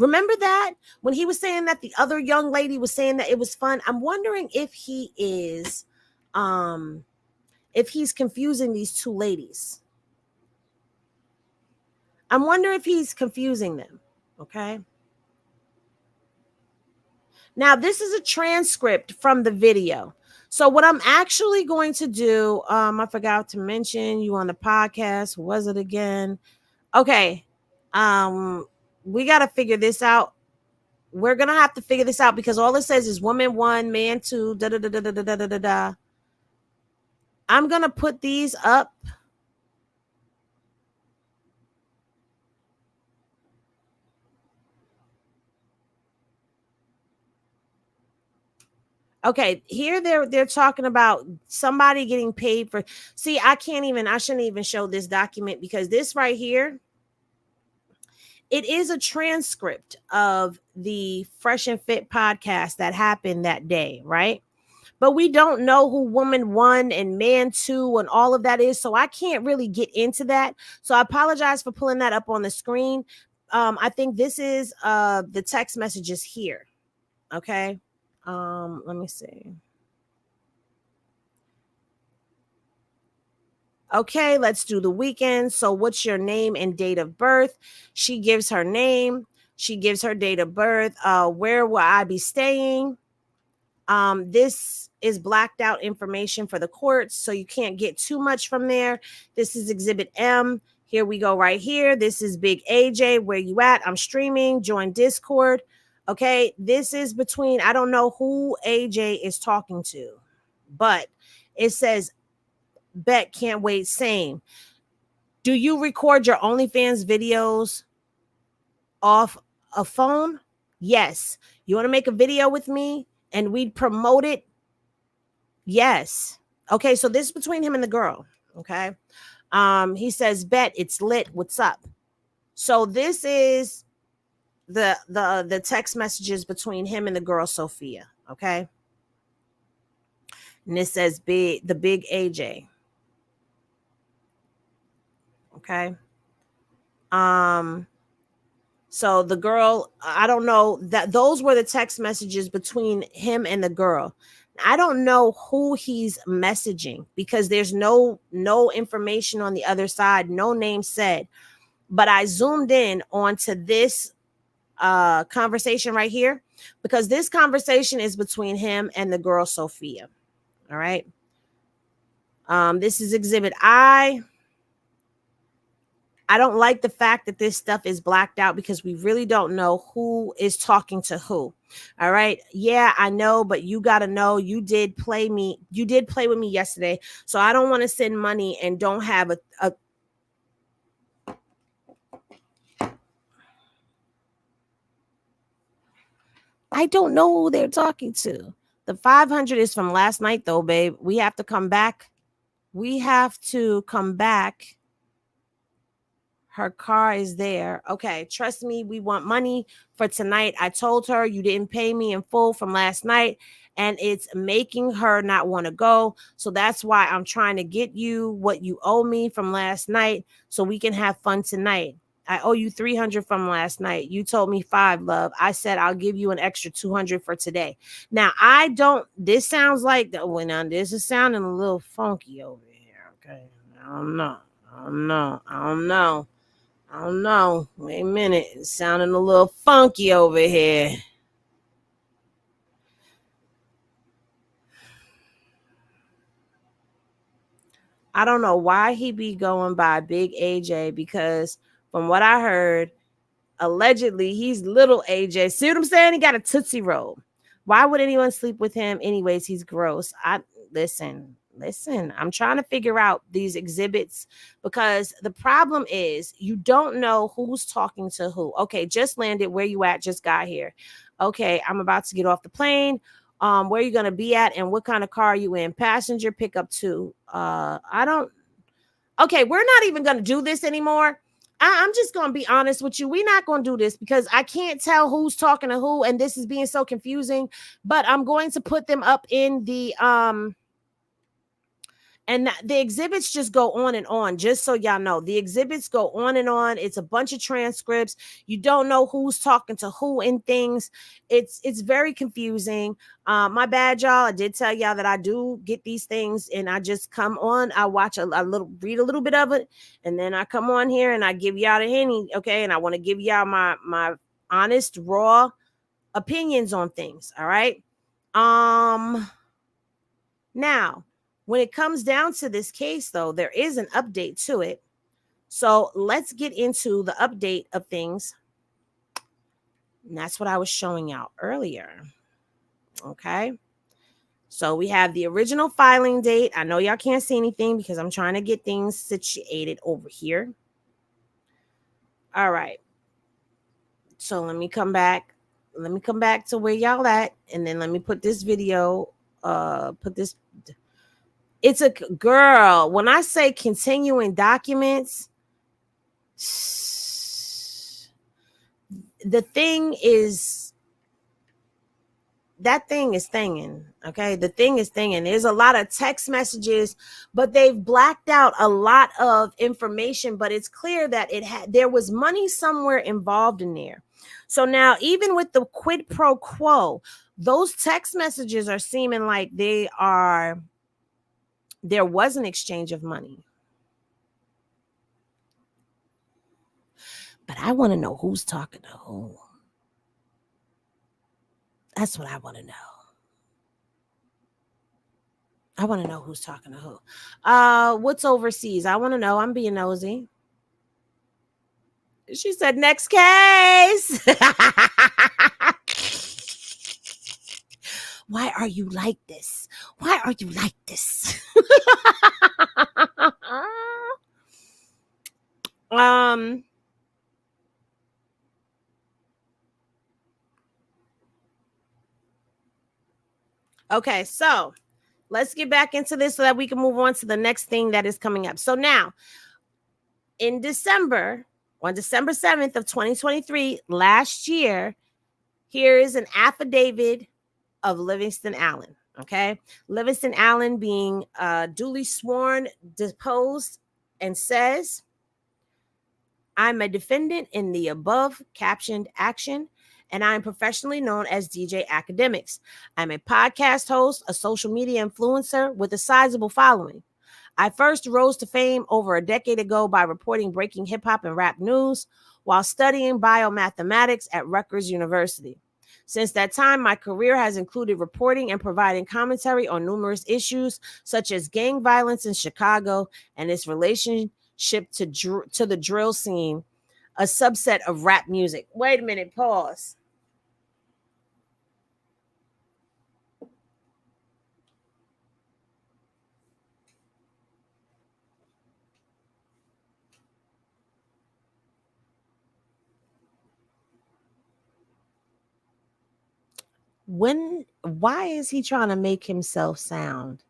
Speaker 1: Remember that when he was saying that the other young lady was saying that it was fun? I'm wondering if he is, if he's confusing these two ladies. I'm wondering if he's confusing them. Okay. Now, this is a transcript from the video. So what I'm actually going to do, I forgot to mention you on the podcast. What was it again? Okay. We got to figure this out. We're going to have to figure this out because all it says is woman 1, man 2, da da da da da da da da da. I'm going to put these up. Okay, here they're talking about somebody getting paid for. See, I shouldn't even show this document because this right here, it is a transcript of the Fresh and Fit podcast that happened that day, right? But we don't know who woman 1 and man 2 and all of that is, so I can't really get into that. So I apologize for pulling that up on the screen. I think this is the text messages here. Okay. Let me see. Okay, let's do the weekend. So what's your name and date of birth? She gives her name. She gives her date of birth. Where will I be staying? This is blacked out information for the courts, so you can't get too much from there. This is Exhibit M. Here we go right here. This is Big AJ. Where you at? I'm streaming. Join Discord. Okay, this is between, I don't know who AJ is talking to, but it says, Bet can't wait, same. Do you record your OnlyFans videos off a phone? Yes. You want to make a video with me and we'd promote it? Yes. Okay, so this is between him and the girl. Okay. He says, Bet, it's lit. What's up? So this is the text messages between him and the girl Sophia. Okay. And it says the big AJ. Okay. So the girl, I don't know, that those were the text messages between him and the girl. I don't know who he's messaging because there's no information on the other side, no name said. But I zoomed in onto this conversation right here because this conversation is between him and the girl Sophia. All right. This is Exhibit I. I don't like the fact that this stuff is blacked out because we really don't know who is talking to who. All right. Yeah, I know, but you got to know you did play me. You did play with me yesterday. So I don't want to send money and don't have a I don't know who they're talking to. The 500 is from last night though, babe. We have to come back. We have to come back. Her car is there. Okay, trust me, we want money for tonight. I told her you didn't pay me in full from last night, and it's making her not want to go. So that's why I'm trying to get you what you owe me from last night so we can have fun tonight. I owe you 300 from last night. You told me 5, love. I said I'll give you an extra 200 for today. Now, this sounds like, now this is sounding a little funky over here, okay? I don't know. Wait a minute. It's sounding a little funky over here. I don't know why he be going by Big AJ because from what I heard, allegedly he's little AJ. See what I'm saying? He got a Tootsie Roll. Why would anyone sleep with him? Anyways, he's gross. Listen, I'm trying to figure out these exhibits because the problem is you don't know who's talking to who. Okay, just landed. Where you at? Just got here. Okay, I'm about to get off the plane. Where are you going to be at and what kind of car are you in? Passenger pickup too. Okay, we're not even going to do this anymore. I'm just going to be honest with you. We're not going to do this because I can't tell who's talking to who and this is being so confusing, but I'm going to put them up in the And the exhibits just go on and on, just so y'all know. The exhibits go on and on. It's a bunch of transcripts. You don't know who's talking to who in things. It's very confusing. My bad, y'all. I did tell y'all that I do get these things and I just come on. I watch a little, read a little bit of it, and then I come on here and I give y'all the Henny, okay? And I want to give y'all my honest, raw opinions on things, all right? Now, when it comes down to this case, though, there is an update to it. So let's get into the update of things. And that's what I was showing y'all earlier. Okay. So we have the original filing date. I know y'all can't see anything because I'm trying to get things situated over here. All right. So let me come back. Let me come back to where y'all at. And then let me put this video, it's a girl. When I say continuing documents, the thing is, that thing is thinging. Okay. The thing is thinging. There's a lot of text messages, but they've blacked out a lot of information, but it's clear that there was money somewhere involved in there. So now, even with the quid pro quo, those text messages are seeming like there was an exchange of money. But I want to know who's talking to who. That's what I want to know. I want to know who's talking to who. What's overseas? I want to know. I'm being nosy. She said, next case. Why are you like this? Why are you like this? Okay, so let's get back into this so that we can move on to the next thing that is coming up. So now, in December, on December 7th of 2023, last year, here is an affidavit of Livingston Allen. Okay, Livingston Allen being duly sworn, deposed, and says, I'm a defendant in the above captioned action, and I am professionally known as DJ Akademiks. I'm a podcast host, a social media influencer with a sizable following. I first rose to fame over a decade ago by reporting breaking hip hop and rap news while studying biomathematics at Rutgers University. Since that time, my career has included reporting and providing commentary on numerous issues such as gang violence in Chicago and its relationship to the drill scene, a subset of rap music. Wait a minute, pause. Why is he trying to make himself sound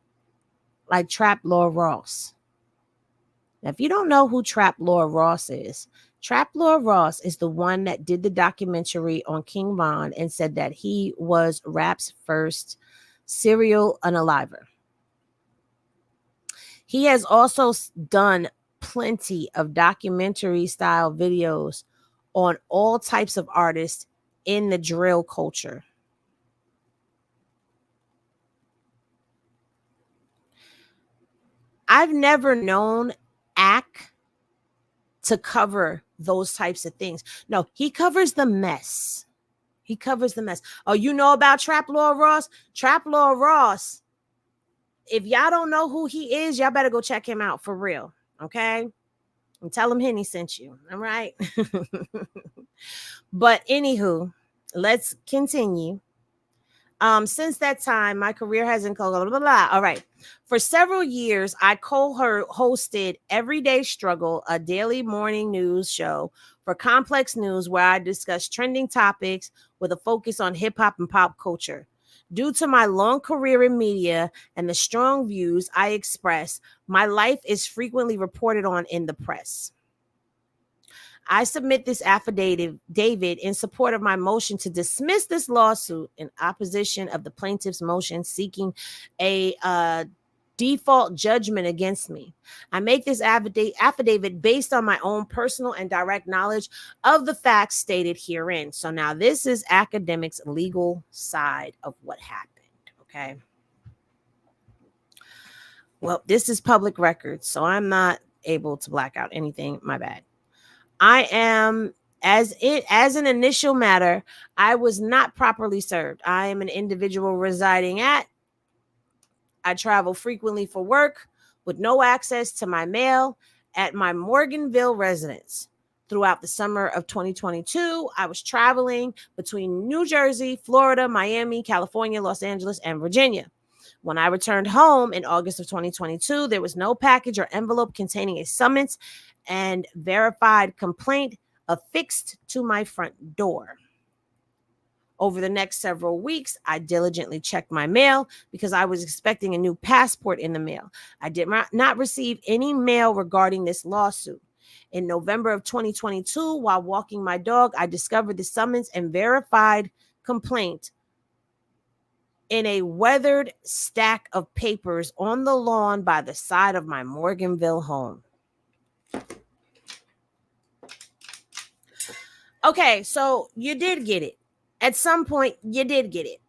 Speaker 1: like Trap Lord Ross? Now, if you don't know who Trap Lord Ross is the one that did the documentary on King Von and said that he was rap's first serial unaliver. He has also done plenty of documentary style videos on all types of artists in the drill culture. I've never known Ak to cover those types of things. No, he covers the mess. He covers the mess. Oh, you know about Trap Lord Ross? Trap Lord Ross, if y'all don't know who he is, y'all better go check him out for real. Okay? And tell him Henny sent you. All right? But anywho, let's continue. Since that time, my career has included blah, blah, blah. All right. For several years, I co-hosted Everyday Struggle, a daily morning news show for Complex News where I discuss trending topics with a focus on hip hop and pop culture. Due to my long career in media and the strong views I express, my life is frequently reported on in the press. I submit this affidavit in support of my motion to dismiss this lawsuit in opposition of the plaintiff's motion seeking a default judgment against me. I make this affidavit based on my own personal and direct knowledge of the facts stated herein. So now this is Akademiks' legal side of what happened, okay? Well, this is public record, so I'm not able to black out anything. My bad. I am, as an initial matter, I was not properly served. I am an individual residing at, I travel frequently for work with no access to my mail at my Morganville residence. Throughout the summer of 2022, I was traveling between New Jersey, Florida, Miami, California, Los Angeles, and Virginia. When I returned home in August of 2022, there was no package or envelope containing a summons and verified complaint affixed to my front door. Over the next several weeks, I diligently checked my mail because I was expecting a new passport in the mail. I did not receive any mail regarding this lawsuit. In November of 2022, while walking my dog, I discovered the summons and verified complaint in a weathered stack of papers on the lawn by the side of my Morganville home. Okay, so you did get it. At some point, you did get it.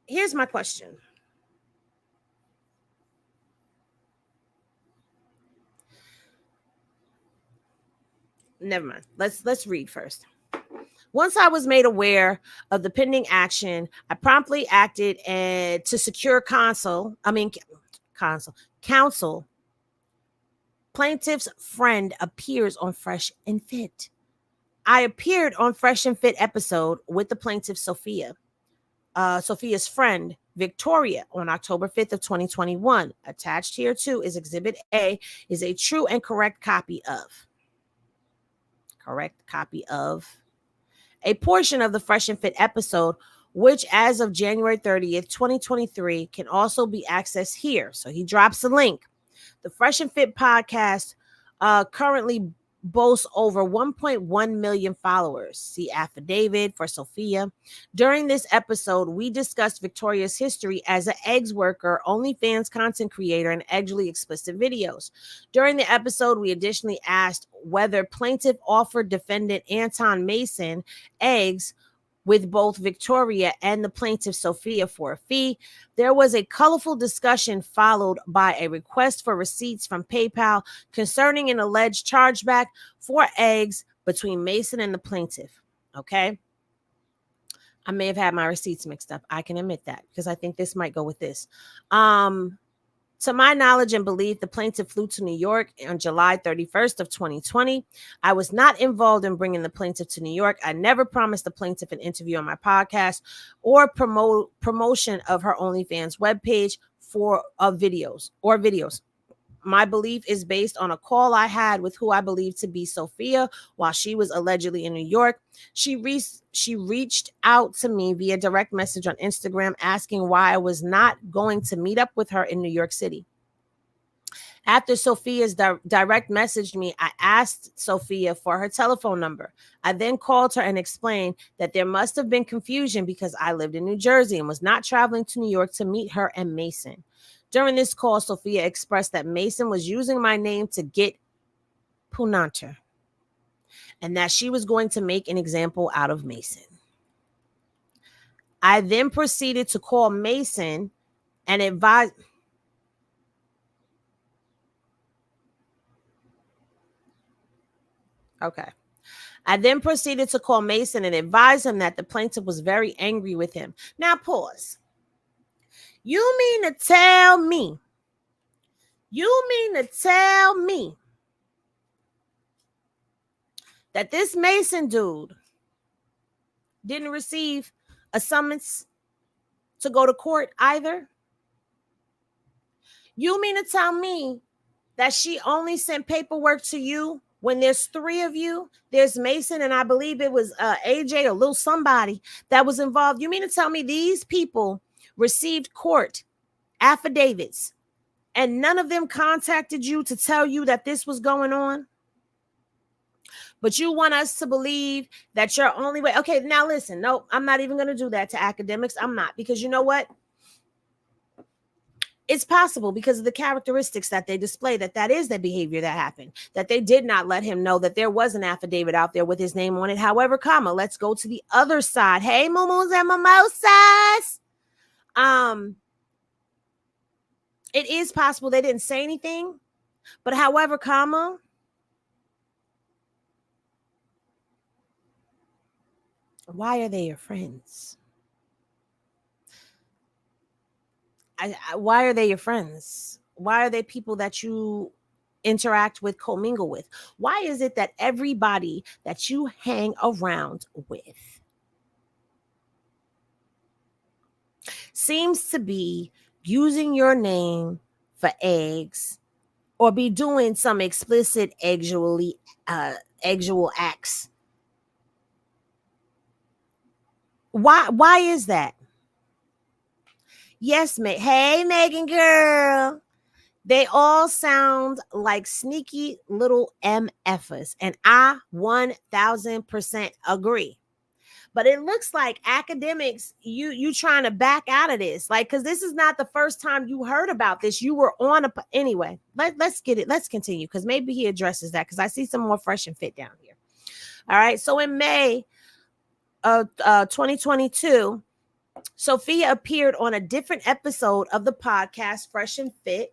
Speaker 1: Here's my question. Never mind. Let's read first. Once I was made aware of the pending action, I promptly acted to secure counsel. Plaintiff's friend appears on Fresh and Fit. I appeared on Fresh and Fit episode with the plaintiff Sophia. Sophia's friend Victoria on October 5th of 2021. Attached here too is Exhibit A, is a true and correct copy of a portion of the Fresh and Fit episode, which as of January 30th, 2023, can also be accessed here. So he drops a link. The Fresh and Fit podcast currently boasts over 1.1 million followers. See affidavit for Sophia. During this episode, we discussed Victoria's history as an eggs worker, OnlyFans content creator, and eggsly explicit videos. During the episode, we additionally asked whether plaintiff offered defendant Anton Mason eggs with both Victoria and the plaintiff Sophia for a fee. There was a colorful discussion followed by a request for receipts from PayPal concerning an alleged chargeback for eggs between Mason and the plaintiff. Okay. I may have had my receipts mixed up. I can admit that because I think this might go with this. To my knowledge and belief, the plaintiff flew to New York on July 31st of 2020. I was not involved in bringing the plaintiff to New York. I never promised the plaintiff an interview on my podcast or promotion of her OnlyFans webpage for videos. My belief is based on a call I had with who I believe to be Sophia while she was allegedly in New York. She reached out to me via direct message on Instagram asking why I was not going to meet up with her in New York City. After Sophia's direct messaged me, I asked Sophia for her telephone number. I then called her and explained that there must have been confusion because I lived in New Jersey and was not traveling to New York to meet her and Mason. During this call, Sophia expressed that Mason was using my name to get punanta and that she was going to make an example out of Mason. I then proceeded to call Mason and advise. Okay. I then proceeded to call Mason and advise him that the plaintiff was very angry with him. Now pause. You mean to tell me that this Mason dude didn't receive a summons to go to court either? You mean to tell me that she only sent paperwork to you when there's three of you? There's Mason and I believe it was AJ or little somebody that was involved. You mean to tell me these people received court affidavits and none of them contacted you to tell you that this was going on? But you want us to believe that your only way. Okay, now listen. No, I'm not even going to do that to Akademiks. I'm not, because you know what? It's possible because of the characteristics that they display, that is the behavior that happened, that they did not let him know that there was an affidavit out there with his name on it. However, let's go to the other side. Hey, mumus and mimosas. It is possible they didn't say anything, but however, why are they your friends? Why are they your friends? Why are they people that you interact with, commingle with? Why is it that everybody that you hang around with seems to be using your name for eggs or be doing some explicit exual acts? Why is that? Yes, hey, Megan girl. They all sound like sneaky little MFers, and I 1000% agree. But it looks like Akademiks, you trying to back out of this, like, because this is not the first time you heard about this. You were on anyway. Let's get it. Let's continue because maybe he addresses that because I see some more fresh and fit down here. All right. So in May of 2022. Sophia appeared on a different episode of the podcast Fresh and Fit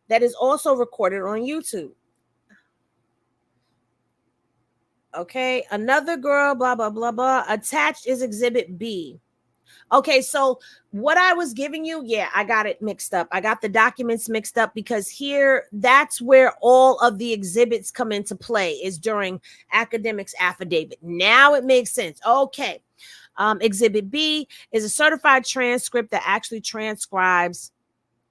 Speaker 1: that is also recorded on YouTube. Okay, another girl, blah, blah, blah, blah. Attached is Exhibit B. Okay, so what I was giving you, yeah, I got it mixed up. I got the documents mixed up because here, that's where all of the exhibits come into play, is during Akademiks affidavit. Now it makes sense. Okay. Exhibit B is a certified transcript that actually transcribes,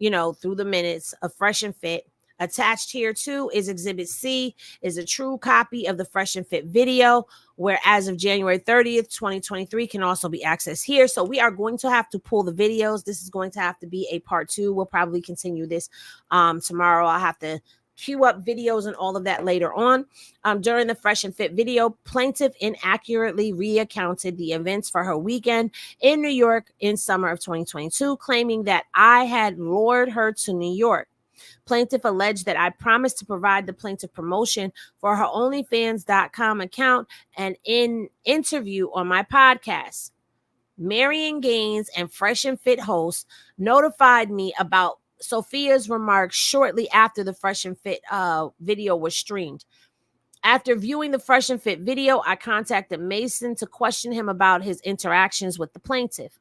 Speaker 1: through the minutes of Fresh and Fit. Attached here too is Exhibit C, is a true copy of the Fresh and Fit video, where as of January 30th, 2023 can also be accessed here. So we are going to have to pull the videos. This is going to have to be a part 2. We'll probably continue this tomorrow. I'll have to queue up videos and all of that later on. During the Fresh and Fit video, plaintiff inaccurately recounted the events for her weekend in New York in summer of 2022, claiming that I had lured her to New York. Plaintiff alleged that I promised to provide the plaintiff promotion for her OnlyFans.com account and in interview on my podcast. Marion Gaines and Fresh and Fit host notified me about Sophia's remarks shortly after the Fresh and Fit video was streamed. After viewing the Fresh and Fit video, I contacted Mason to question him about his interactions with the plaintiff.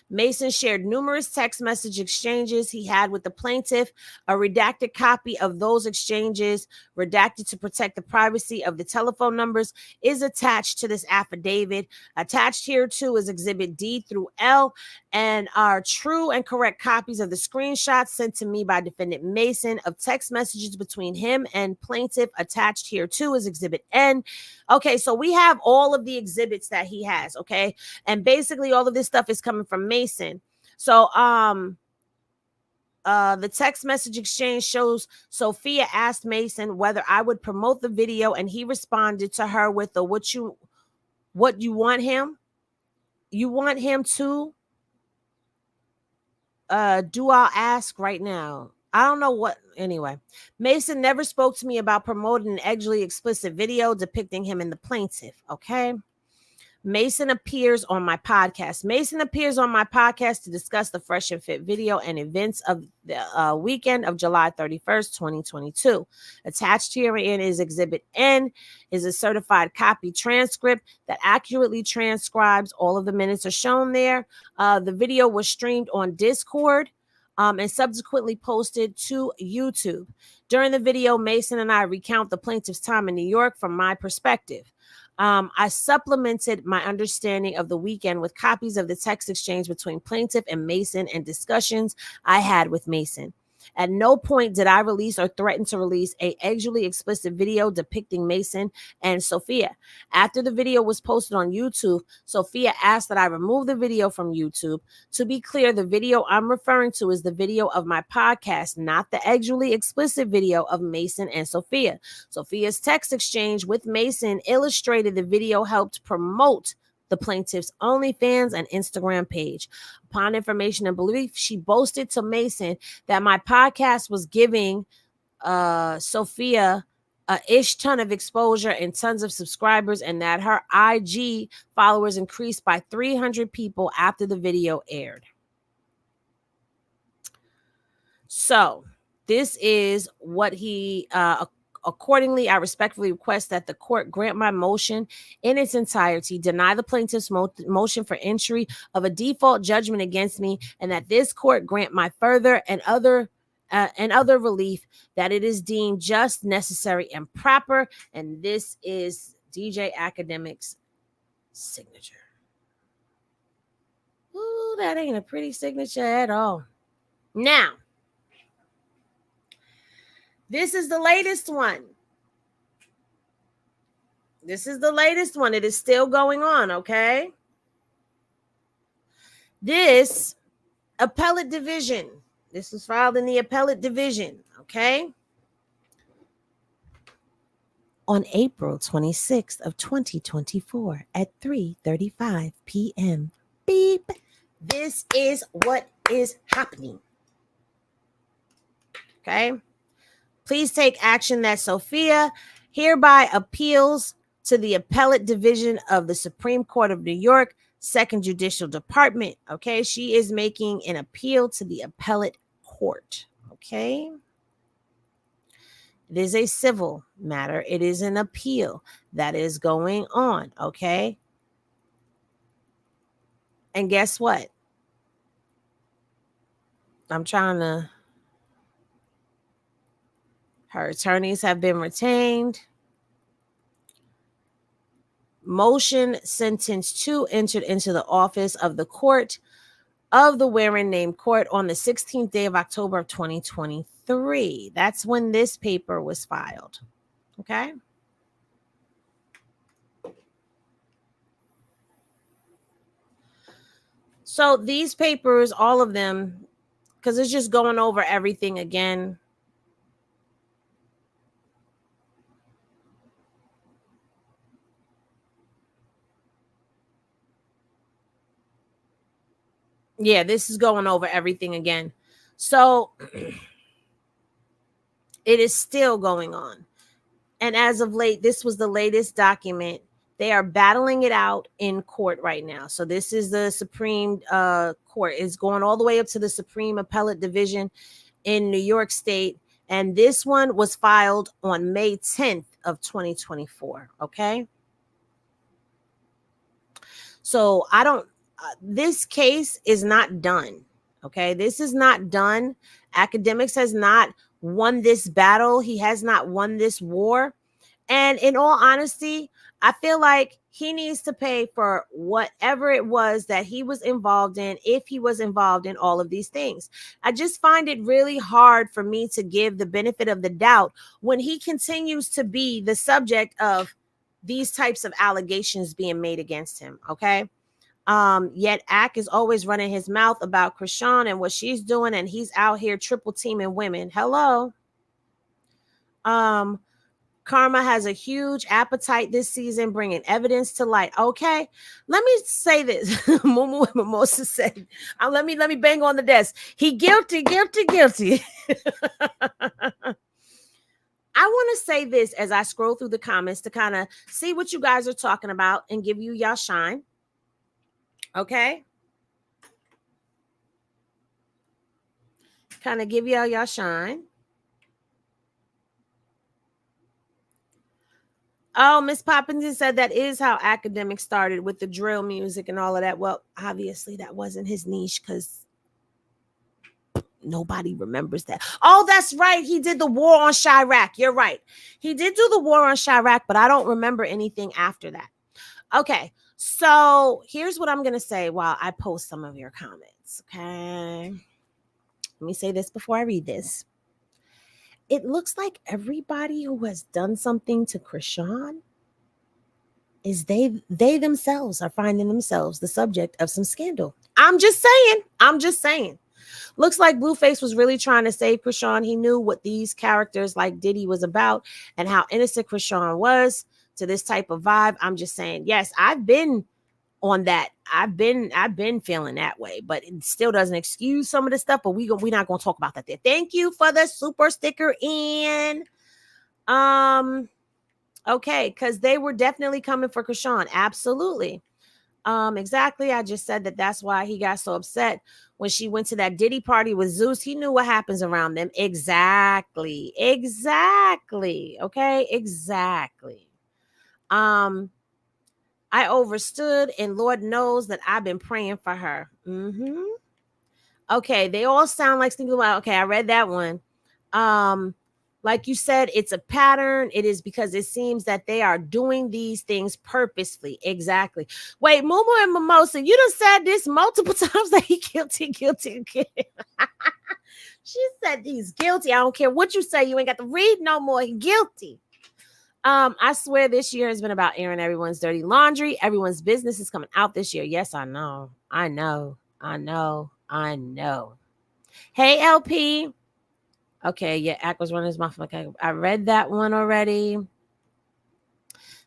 Speaker 1: Mason shared numerous text message exchanges he had with the plaintiff. A redacted copy of those exchanges, redacted to protect the privacy of the telephone numbers, is attached to this affidavit. Attached here too is Exhibit D through L and are true and correct copies of the screenshots sent to me by defendant Mason of text messages between him and plaintiff. Attached here too is Exhibit N. Okay, so we have all of the exhibits that he has, okay? And basically all of this stuff is coming from Mason. So the text message exchange shows Sophia asked Mason whether I would promote the video, and he responded to her with the what you want him? You want him to do I'll ask right now. I don't know what. Anyway, Mason never spoke to me about promoting an allegedly explicit video depicting him and the plaintiff. Okay. Mason appears on my podcast. Mason appears on my podcast to discuss the Fresh and Fit video and events of the weekend of July 31st, 2022. Attached herein is Exhibit N, is a certified copy transcript that accurately transcribes all of the minutes are shown there. The video was streamed on Discord and subsequently posted to YouTube. During the video, Mason and I recount the plaintiff's time in New York from my perspective. I supplemented my understanding of the weekend with copies of the text exchange between plaintiff and Mason and discussions I had with Mason. At no point did I release or threaten to release a allegedly explicit video depicting Mason and Sophia. After the video was posted on YouTube, Sophia asked that I remove the video from YouTube. To be clear, the video I'm referring to is the video of my podcast, not the allegedly explicit video of Mason and Sophia. Sophia's text exchange with Mason illustrated the video helped promote the plaintiff's OnlyFans and Instagram page. Upon information and belief, she boasted to Mason that my podcast was giving Sophia a ish ton of exposure and tons of subscribers, and that her IG followers increased by 300 people after the video aired. So this is what he accordingly, I respectfully request that the court grant my motion in its entirety, deny the plaintiff's motion for entry of a default judgment against me, and that this court grant my further and other relief that it is deemed just, necessary, and proper. And this is DJ Akademiks' signature. Ooh, that ain't a pretty signature at all. Now, this is the latest one. This is the latest one. It is still going on, okay? This appellate division. This was filed in the appellate division, okay? On April 26th of 2024 at 3:35 p.m. Beep. This is what is happening. Okay? Please take action that Sophia hereby appeals to the appellate division of the Supreme Court of New York, Second Judicial Department. Okay, she is making an appeal to the appellate court. Okay, it is a civil matter. It is an appeal that is going on. Okay, and guess what? Her attorneys have been retained. Motion sentence 2 entered into the office of the court of the wherein named court on the 16th day of October of 2023. That's when this paper was filed. Okay. So these papers, all of them, because it's just going over everything again. Yeah, this is going over everything again. So it is still going on. And as of late, this was the latest document. They are battling it out in court right now. So this is the Supreme Court. It's going all the way up to the Supreme Appellate Division in New York State. And this one was filed on May 10th of 2024. Okay. So this case is not done. Okay. This is not done. Akademiks has not won this battle. He has not won this war. And in all honesty, I feel like he needs to pay for whatever it was that he was involved in, if he was involved in all of these things. I just find it really hard for me to give the benefit of the doubt when he continues to be the subject of these types of allegations being made against him. Okay. Yet Ak is always running his mouth about Chrisean and what she's doing, and he's out here triple teaming women. Hello. Karma has a huge appetite this season, bringing evidence to light. Okay, let me say this. Mimosa said, let me bang on the desk. He guilty. I want to say this as I scroll through the comments to kind of see what you guys are talking about and give you y'all shine. Okay. Kind of give y'all shine. Oh, Miss Poppins said that is how Akademiks started with the drill music and all of that. Well, obviously that wasn't his niche because nobody remembers that. Oh, that's right. He did the war on Chirac. You're right. He did do the war on Chirac, but I don't remember anything after that. Okay. So here's what I'm going to say while I post some of your comments. Okay. Let me say this before I read this. It looks like everybody who has done something to Chrisean is they themselves are finding themselves the subject of some scandal. I'm just saying. Looks like Blueface was really trying to save Chrisean. He knew what these characters like Diddy was about and how innocent Chrisean was to this type of vibe. I'm just saying, yes, I've been on that. I've been feeling that way, but it still doesn't excuse some of the stuff. But we're not gonna talk about that there. Thank you for the super sticker in. Okay, because they were definitely coming for Chrisean. Absolutely. Exactly. I just said that's why he got so upset when she went to that Diddy party with Zeus. He knew what happens around them. Exactly. Okay, exactly. I overstood, and Lord knows that I've been praying for her. Okay, they all sound like Sneaky. Okay, I read that one. Like you said, it's a pattern. It is because it seems that they are doing these things purposefully. Exactly. Wait, Mumu and Mimosa, you done said this multiple times that he guilty. She said he's guilty. I don't care what you say. You ain't got to read no more. He guilty. I swear this year has been about airing everyone's dirty laundry. Everyone's business is coming out this year. Yes, I know. Hey, LP. Okay, yeah, Ack was running his mouth. Okay, I read that one already.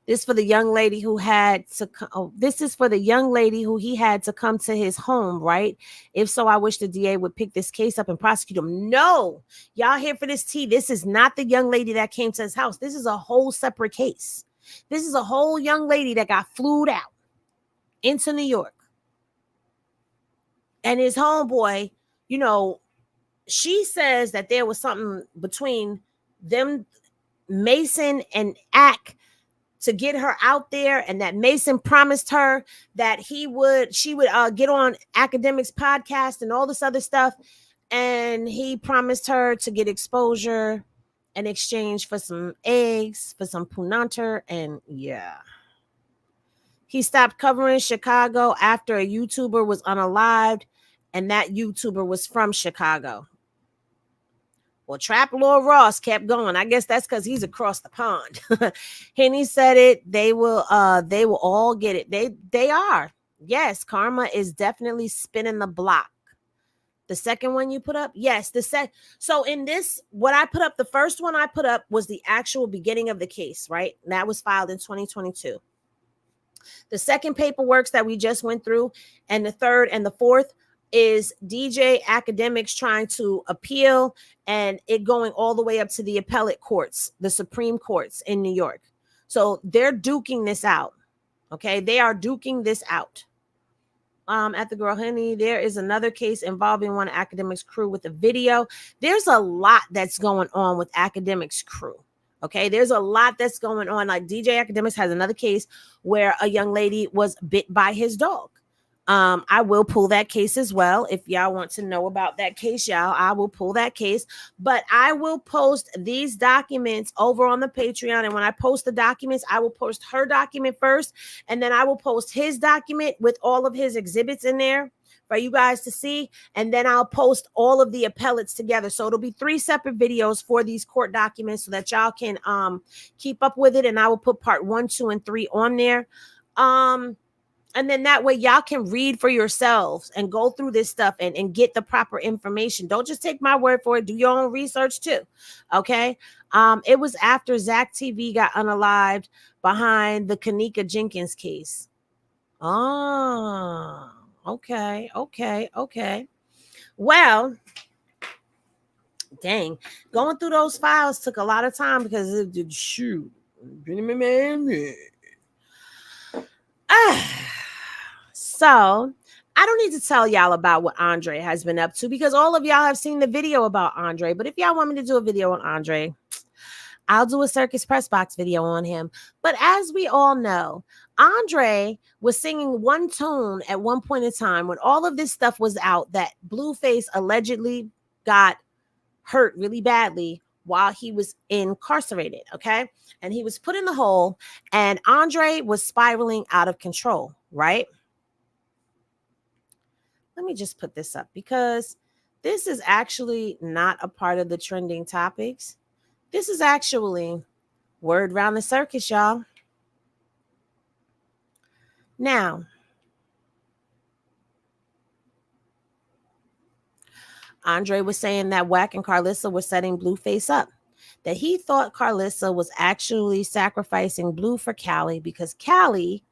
Speaker 1: This for the young lady who had to this is for the young lady who he had to come to his home, right? If so, I wish the DA would pick this case up and prosecute him. No, y'all here for this tea. This is not the young lady that came to his house. This is a whole separate case. This is a whole young lady that got flued out into New York. And his homeboy, you know, she says that there was something between them, Mason and Ack, to get her out there, and that Mason promised her that she would get on Akademiks podcast and all this other stuff, and he promised her to get exposure in exchange for some eggs, for some punanter, and yeah. He stopped covering Chicago after a YouTuber was unalived, and that YouTuber was from Chicago. Well, Trap Lord Ross kept going. I guess that's because he's across the pond. Henny said it. They will all get it. They are. Yes, karma is definitely spinning the block. The second one you put up, yes. So in this, what I put up, the first one I put up was the actual beginning of the case, right? And that was filed in 2022. The second paperwork that we just went through, and the third and the fourth, is DJ Akademiks trying to appeal, and it going all the way up to the appellate courts, the Supreme Courts in New York. So they're duking this out. Okay, they are duking this out. At the Girl Henny, there is another case involving one of Akademiks' crew with a video. There's a lot that's going on with Akademiks' crew. Okay, there's a lot that's going on. Like DJ Akademiks has another case where a young lady was bit by his dog. I will pull that case as well. If y'all want to know about that case, y'all, I will pull that case. But I will post these documents over on the Patreon. And when I post the documents, I will post her document first. And then I will post his document with all of his exhibits in there for you guys to see. And then I'll post all of the appellates together. So it'll be 3 separate videos for these court documents so that y'all can keep up with it. And I will put part 1, 2, and 3 on there. And then that way y'all can read for yourselves and go through this stuff and get the proper information. Don't just take my word for it. Do your own research too. Okay. It was after Zach TV got unalived behind the Kanika Jenkins case. Oh, okay. Well, dang. Going through those files took a lot of time because it did shoot. So I don't need to tell y'all about what Andre has been up to because all of y'all have seen the video about Andre. But if y'all want me to do a video on Andre, I'll do a Circus Press Box video on him. But as we all know, Andre was singing one tune at one point in time when all of this stuff was out that Blueface allegedly got hurt really badly while he was incarcerated, okay? And he was put in the hole, and Andre was spiraling out of control, right? Let me just put this up because this is actually not a part of the trending topics. This is actually word round the circus, y'all. Now, Andre was saying that Wack and Carlissa were setting Blueface up, that he thought Carlissa was actually sacrificing Blue for Cali because Cali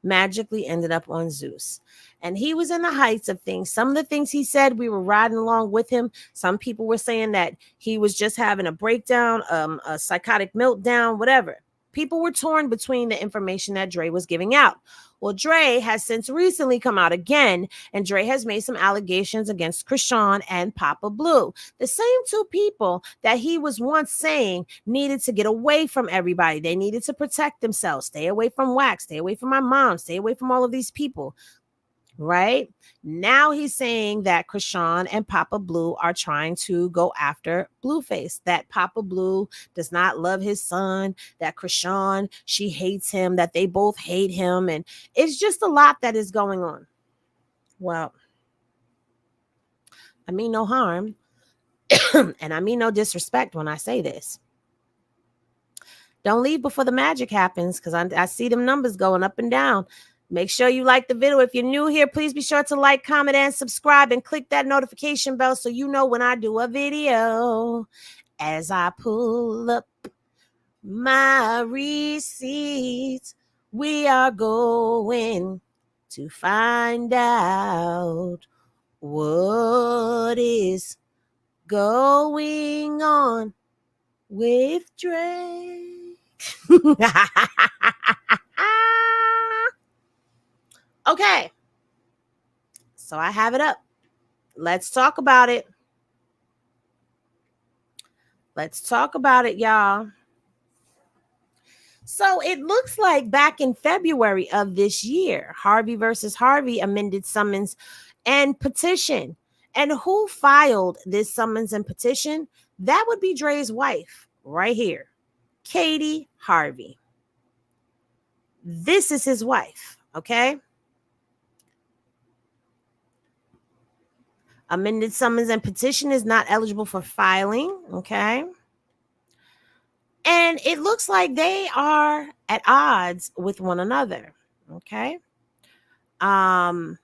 Speaker 1: magically ended up on Zeus. And he was in the heights of things. Some of the things he said, we were riding along with him. Some people were saying that he was just having a breakdown, a psychotic meltdown, whatever. People were torn between the information that Dre was giving out. Well, Dre has since recently come out again, and Dre has made some allegations against Chrisean and Papa Blue. The same two people that he was once saying needed to get away from everybody. They needed to protect themselves. Stay away from Wax. Stay away from my mom. Stay away from all of these people. Right now, he's saying that Chrisean and Papa Blue are trying to go after Blueface, that Papa Blue does not love his son, that Chrisean, she hates him, that they both hate him. And it's just a lot that is going on. Well, I mean no harm, and I mean no disrespect when I say this. Don't leave before the magic happens, because I see them numbers going up and down. Make sure you like the video. If you're new here, please be sure to like, comment, and subscribe, and click that notification bell so you know when I do a video. As I pull up my receipts, we are going to find out what is going on with Drake. Okay, so I have it up. Let's talk about it. Let's talk about it, y'all. So it looks like back in February of this year, Harvey versus Harvey amended summons and petition. And who filed this summons and petition? That would be Dre's wife right here, Katie Harvey. This is his wife, okay? Amended summons and petition is not eligible for filing, okay? And it looks like they are at odds with one another, okay? Now,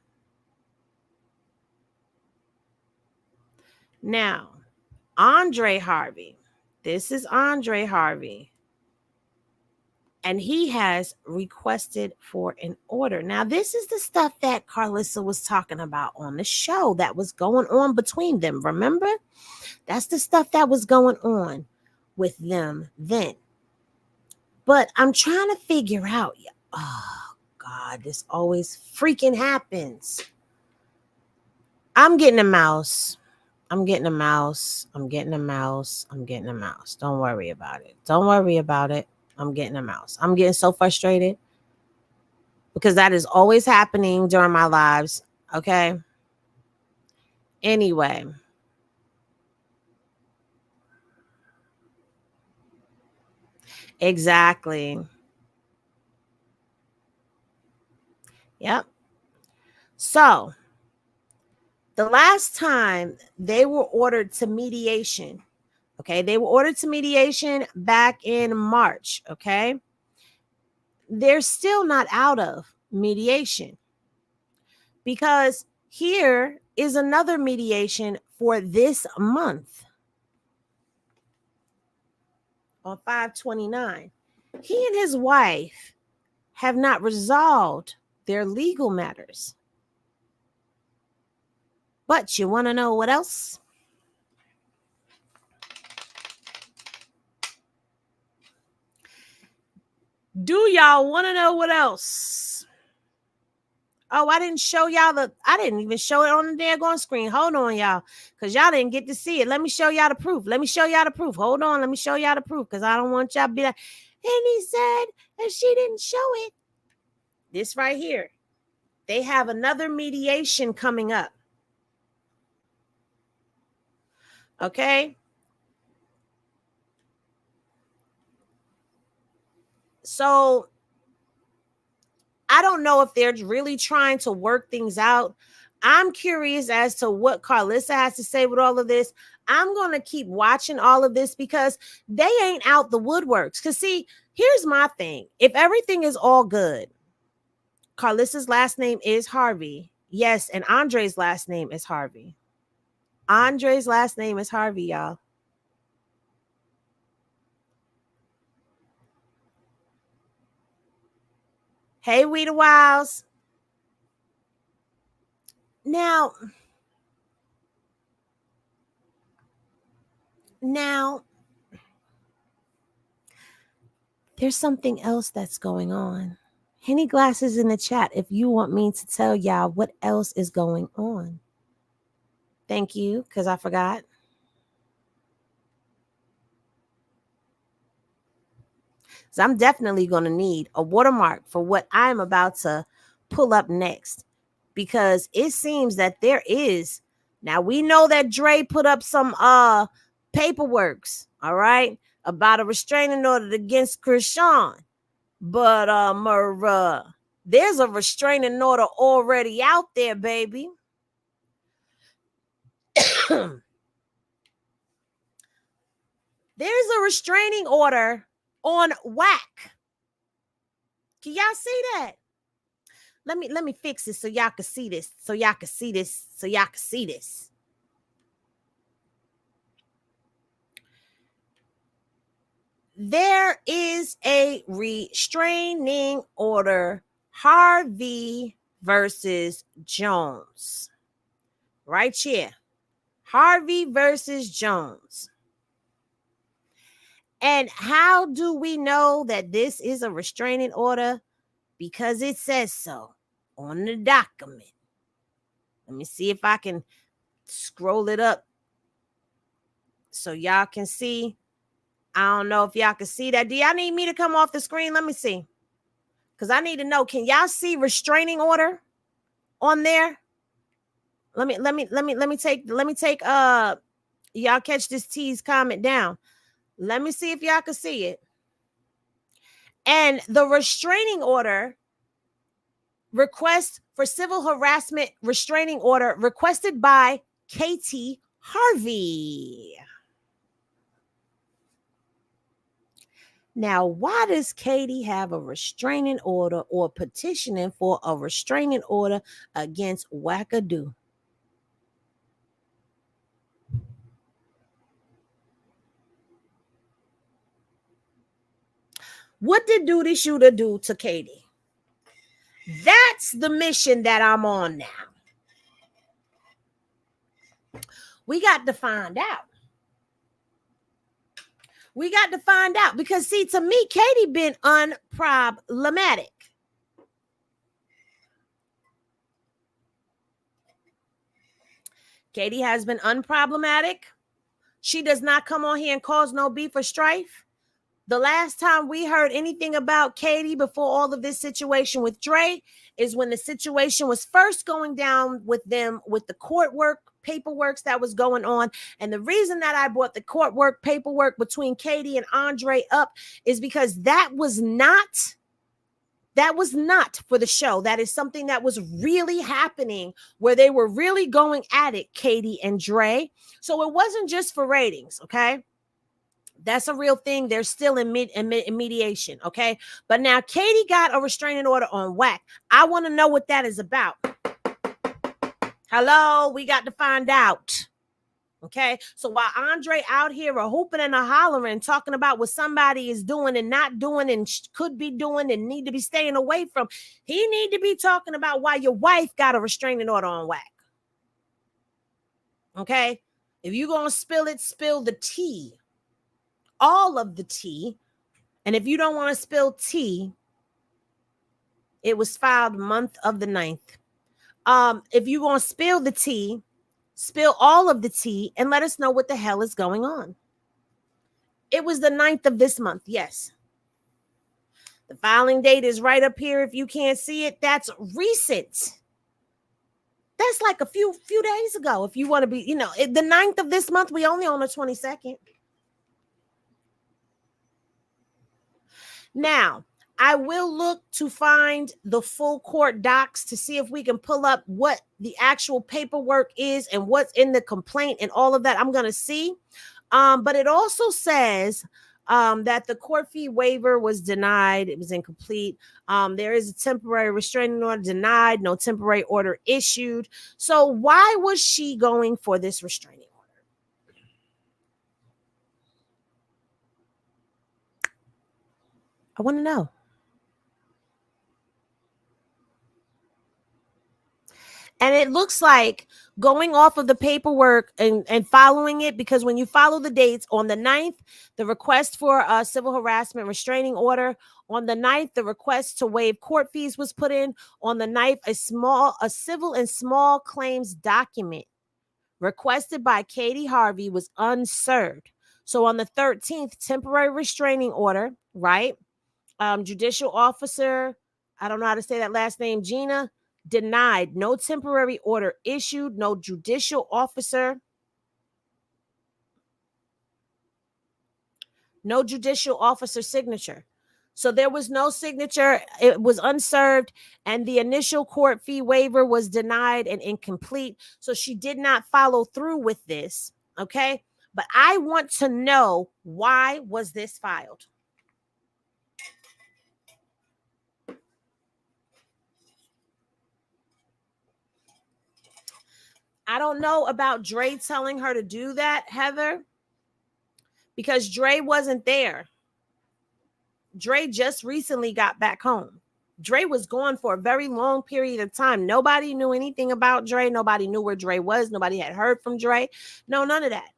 Speaker 1: Andre Harvey. This is Andre Harvey. And he has requested for an order. Now, this is the stuff that Carlissa was talking about on the show that was going on between them. Remember? That's the stuff that was going on with them then. But I'm trying to figure out. Oh, God, this always freaking happens. I'm getting a mouse. I'm getting a mouse. I'm getting a mouse. I'm getting a mouse. Don't worry about it. Don't worry about it. I'm getting a mouse. I'm getting so frustrated because that is always happening during my lives. Okay. Anyway. Exactly. Yep. So the last time they were ordered to mediation, okay, they were ordered to mediation back in March, okay? They're still not out of mediation because here is another mediation for this month on 5/29. He and his wife have not resolved their legal matters. But you want to know what else? Do y'all want to know what else? Oh, I didn't even show it on the daggone screen. Hold on, y'all, because y'all didn't get to see it. Let me show y'all the proof. Hold on, let me show y'all the proof, because I don't want y'all to be like, and he said that she didn't show it. This right here. They have another mediation coming up. Okay? So I don't know if they're really trying to work things out. I'm curious as to what Carlissa has to say with all of this. I'm going to keep watching all of this because they ain't out the woodworks. Because see, here's my thing. If everything is all good, Carlissa's last name is Harvey. Yes, and Andre's last name is Harvey. Andre's last name is Harvey, y'all. Hey, Weeda Wiles. Now, there's something else that's going on. Henny Glasses in the chat if you want me to tell y'all what else is going on. Thank you, because I forgot. So I'm definitely going to need a watermark for what I'm about to pull up next, because it seems that there is. Now we know that Dre put up some paperworks, all right, about a restraining order against Chrisean. But there's a restraining order already out there, baby. There's a restraining order on Whack. Can y'all see that? Let me fix this so y'all can see this. So y'all can see this. There is a restraining order, Harvey versus Jones. Right here. Harvey versus Jones. And how do we know that this is a restraining order? Because it says so on the document. Let me see if I can scroll it up so y'all can see. I don't know if y'all can see that. Do y'all need me to come off the screen? Let me see. Because I need to know. Can y'all see restraining order on there? Let me take y'all catch this T's comment down. Let me see if y'all can see it. And the restraining order request for civil harassment restraining order requested by Katie Harvey. Now, why does Katie have a restraining order or petitioning for a restraining order against Wackadoo? What did Duty Shooter do to Katie? That's the mission that I'm on now. We got to find out. We got to find out because, see, to me, Katie been unproblematic. Katie has been unproblematic. She does not come on here and cause no beef or strife. The last time we heard anything about Katie before all of this situation with Dre is when the situation was first going down with them, with the court work, paperwork that was going on. And the reason that I brought the court work, paperwork between Katie and Andre up is because that was not for the show. That is something that was really happening where they were really going at it, Katie and Dre. So it wasn't just for ratings, okay? That's a real thing. They're still in mediation, okay? But now Katie got a restraining order on Whack. I want to know what that is about. Hello, we got to find out. Okay, so while Andre out here are hooping and a hollering, talking about what somebody is doing and not doing and could be doing and need to be staying away from, he need to be talking about why your wife got a restraining order on Whack. Okay, if you're going to spill it, spill the tea. All of the tea. And if you don't want to spill tea, it was filed month of the 9th. If you're going to spill the tea, spill all of the tea and let us know what the hell is going on. It was the 9th of this month. Yes. The filing date is right up here. If you can't see it, that's recent. That's like a few days ago. If you want to be, the 9th of this month, we only on the 22nd. Now, I will look to find the full court docs to see if we can pull up what the actual paperwork is and what's in the complaint and all of that. I'm going to see. But it also says that the court fee waiver was denied. It was incomplete. There is a temporary restraining order denied, no temporary order issued. So why was she going for this restraining order? I want to know. And it looks like going off of the paperwork and following it, because when you follow the dates, on the 9th, the request for a civil harassment restraining order. On the 9th, the request to waive court fees was put in. On the 9th, a civil and small claims document requested by Katie Harvey was unserved. So on the 13th, temporary restraining order, right? Judicial officer, I don't know how to say that last name, Gina, denied. No temporary order issued. No judicial officer. No judicial officer signature. So there was no signature. It was unserved, and the initial court fee waiver was denied and incomplete. So she did not follow through with this. Okay. But I want to know, why was this filed? I don't know about Dre telling her to do that, Heather, because Dre wasn't there. Dre just recently got back home. Dre was gone for a very long period of time. Nobody knew anything about Dre. Nobody knew where Dre was. Nobody had heard from Dre. No, none of that.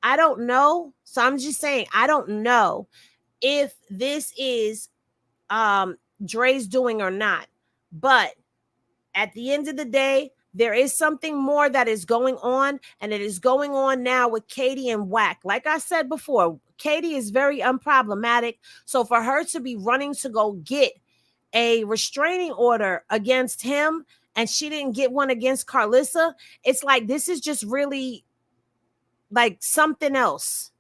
Speaker 1: I don't know. So I'm just saying, I don't know if this is Dre's doing or not. But at the end of the day, there is something more that is going on, and it is going on now with Katie and Wack. Like I said before, Katie is very unproblematic. So for her to be running to go get a restraining order against him, and she didn't get one against Carlissa, it's like, this is just really like something else.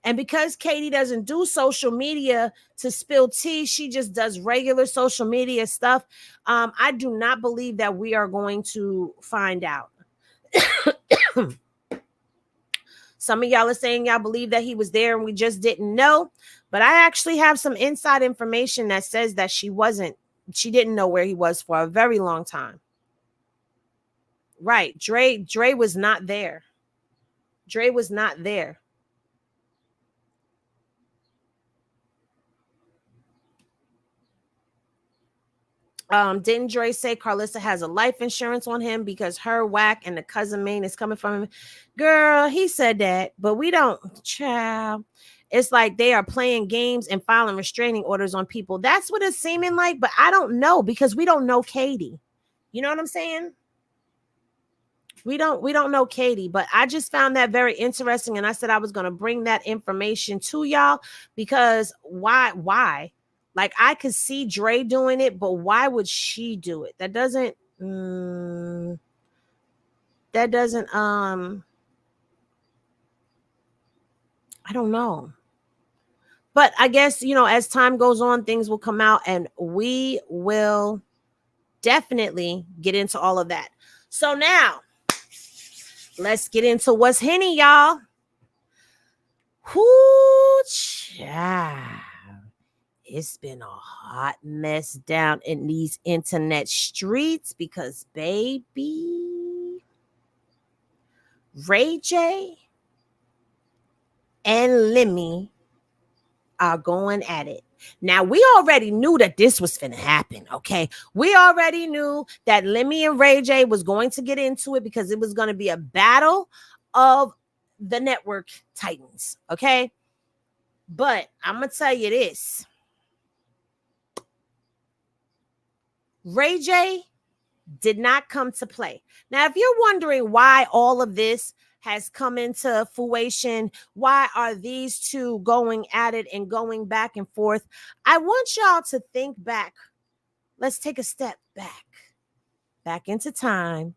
Speaker 1: And because Katie doesn't do social media to spill tea, she just does regular social media stuff. I do not believe that we are going to find out. Some of y'all are saying y'all believe that he was there and we just didn't know. But I actually have some inside information that says that she didn't know where he was for a very long time. Right. Dre was not there. Dre was not there. Didn't Dre say Carlissa has a life insurance on him because her Whack and the cousin Maine is coming from him? Girl, he said that, but we don't, child. It's like they are playing games and filing restraining orders on people. That's what it's seeming like, but I don't know, because we don't know Katie. You know what I'm saying? We don't know Katie, but I just found that very interesting, and I said I was going to bring that information to y'all, because why? Like, I could see Dre doing it, but why would she do it? That doesn't I don't know. But I guess, as time goes on, things will come out, and we will definitely get into all of that. So now let's get into what's Henny, y'all. Whoo, child. It's been a hot mess down in these internet streets, because, baby, Ray J and LEMMY are going at it. Now, we already knew that this was finna happen, okay? We already knew that LEMMY and Ray J was going to get into it, because it was going to be a battle of the network titans, okay? But I'm going to tell you this. Ray J did not come to play. Now, if you're wondering why all of this has come into fruition, why are these two going at it and going back and forth, I want y'all to think back. Let's take a step back into time,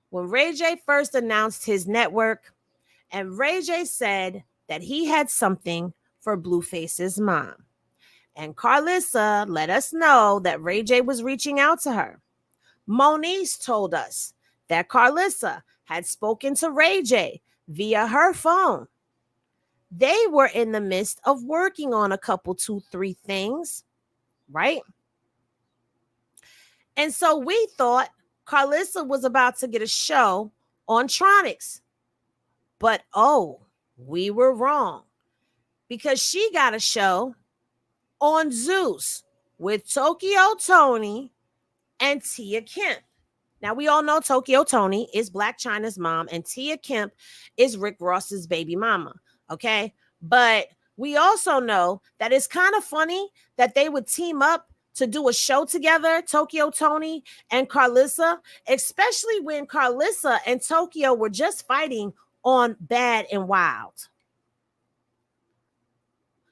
Speaker 1: when Ray J first announced his network, and Ray J said that he had something for Blueface's mom. And Carlissa let us know that Ray J was reaching out to her. Moniece told us that Carlissa had spoken to Ray J via her phone. They were in the midst of working on a couple, 2-3 things, right? And so we thought Carlissa was about to get a show on Tronix. But we were wrong, because she got a show on Zeus with Tokyo Tony and Tia Kemp. Now we all know Tokyo Toni is Black China's mom and Tia Kemp is Rick Ross's baby mama. Okay. But we also know that it's kind of funny that they would team up to do a show together, Tokyo Toni and Carlissa, especially when Carlissa and Tokyo were just fighting on Bad and Wild.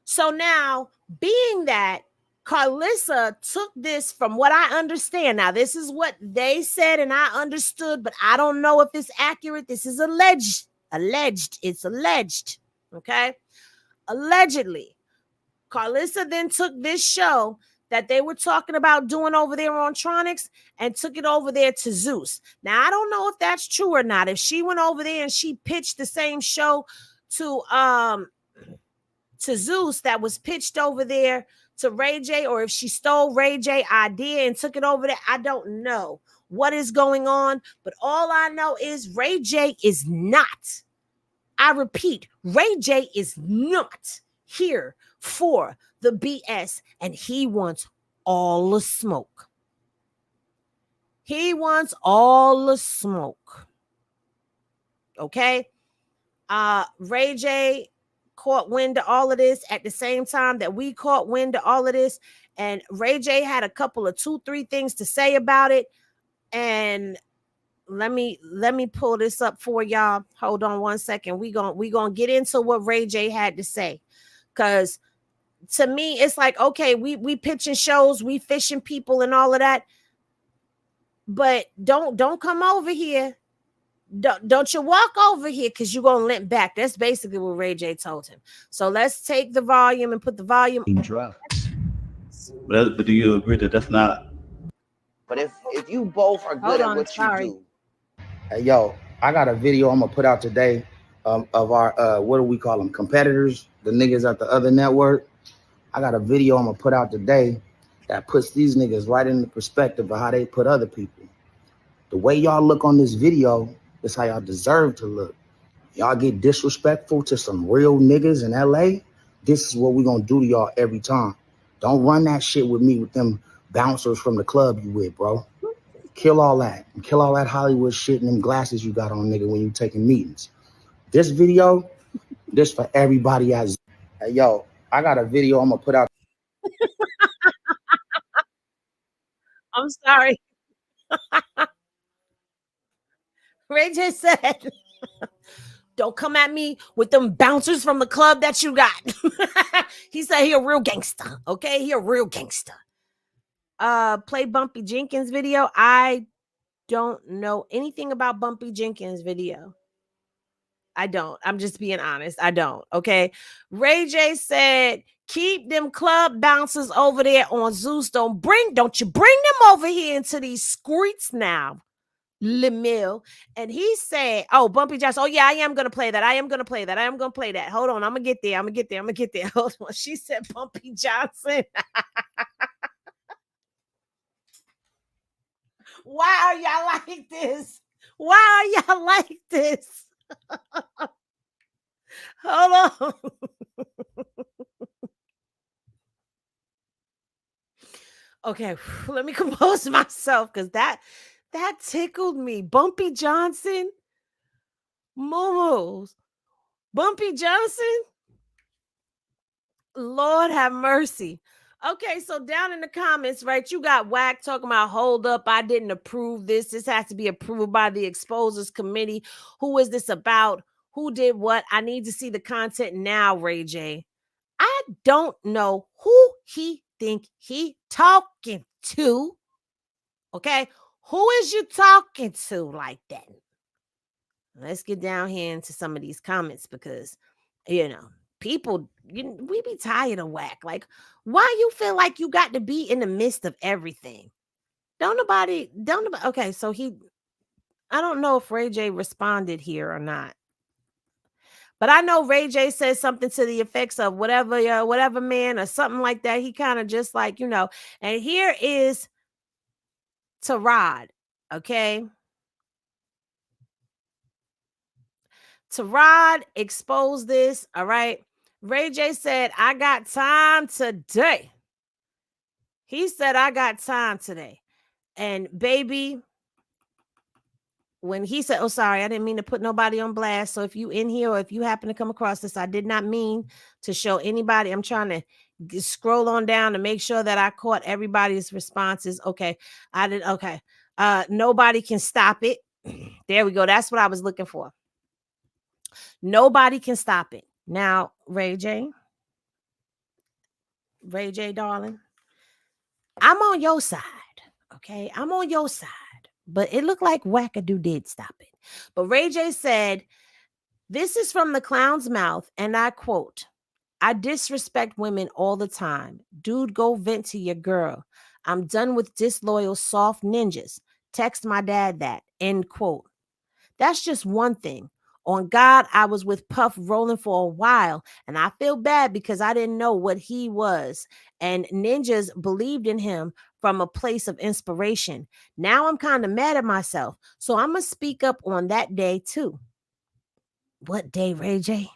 Speaker 1: So now, being that Carlissa took this from what I understand. Now, this is what they said and I understood, but I don't know if it's accurate. This is alleged. It's alleged. Okay. Allegedly. Carlissa then took this show that they were talking about doing over there on Tronix and took it over there to Zeus. Now, I don't know if that's true or not. If she went over there and she pitched the same show to Zeus that was pitched over there to Ray J, or if she stole Ray J idea and took it over there, I don't know what is going on. But all I know is Ray J is not, I repeat, Ray J is not here for the BS, and he wants all the smoke. He wants all the smoke. Okay? Ray J caught wind of all of this at the same time that we caught wind of all of this, and Ray J had a couple of 2-3 things to say about it. And let me pull this up for y'all. Hold on one second. We gonna get into what Ray J had to say, because to me it's like, okay, we pitching shows, we fishing people and all of that, but don't come over here. Don't you walk over here, because you're gonna limp back. That's basically what Ray J told him. So let's take the volume and put the volume.
Speaker 4: But do you agree that that's not?
Speaker 5: But if you both are good at what you do.
Speaker 6: Hey, yo, I got a video I'm gonna put out today of our what do we call them, competitors, the niggas at the other network. I got a video I'm gonna put out today that puts these niggas right in the perspective of how they put other people. The way y'all look on this video is how y'all deserve to look. Y'all get disrespectful to some real niggas in LA, this is what we gonna do to y'all every time. Don't run that shit with me with them bouncers from the club you with, bro. Kill all that. And kill all that Hollywood shit and them glasses you got on, nigga, when you taking meetings. This video, this for everybody as. Hey, yo, I got a video I'm gonna put out.
Speaker 1: I'm sorry. Ray J said, don't come at me with them bouncers from the club that you got. He said he a real gangster. Okay, he a real gangster. Play Bumpy Jenkins video. I don't know anything about Bumpy Jenkins video. I don't. I'm just being honest. I don't. Okay. Ray J said, keep them club bouncers over there on Zeus. Don't you bring them over here into these streets now. LeMille. And he said, oh, Bumpy Johnson. Oh, yeah, I am gonna play that. I am gonna play that. Hold on, I'm gonna get there. Hold on. She said Bumpy Johnson. Why are y'all like this? Hold on. Okay, let me compose myself, because that tickled me. Bumpy Johnson, Momos, Bumpy Johnson. Lord have mercy. Okay, so down in the comments, right, you got Whack talking about, hold up, I didn't approve this. This has to be approved by the Exposers Committee. Who is this about? Who did what? I need to see the content now, Ray J. I don't know who he think he talking to. Okay, who is you talking to like that? Let's get down here into some of these comments, because, people, we be tired of Whack. Like, why you feel like you got to be in the midst of everything? Don't nobody. Okay, so I don't know if Ray J responded here or not. But I know Ray J says something to the effects of whatever man or something like that. He kind of just like, and here is Tarad, okay? Tarad exposed this, all right? Ray J said, I got time today. He said, I got time today. And baby, when he said, oh, sorry, I didn't mean to put nobody on blast. So if you in here or if you happen to come across this, I did not mean to show anybody. I'm trying to scroll on down to make sure that I caught everybody's responses. Okay. I did. Okay. Nobody can stop it. There we go. That's what I was looking for. Nobody can stop it. Now, Ray J, darling, I'm on your side. Okay. I'm on your side. But it looked like Wackadoo did stop it. But Ray J said, this is from the clown's mouth, and I quote, I disrespect women all the time. Dude, go vent to your girl. I'm done with disloyal soft ninjas. Text my dad that, end quote. That's just one thing. On God, I was with Puff rolling for a while, and I feel bad because I didn't know what he was. And ninjas believed in him from a place of inspiration. Now I'm kind of mad at myself. So I'm going to speak up on that day too. What day, Ray J?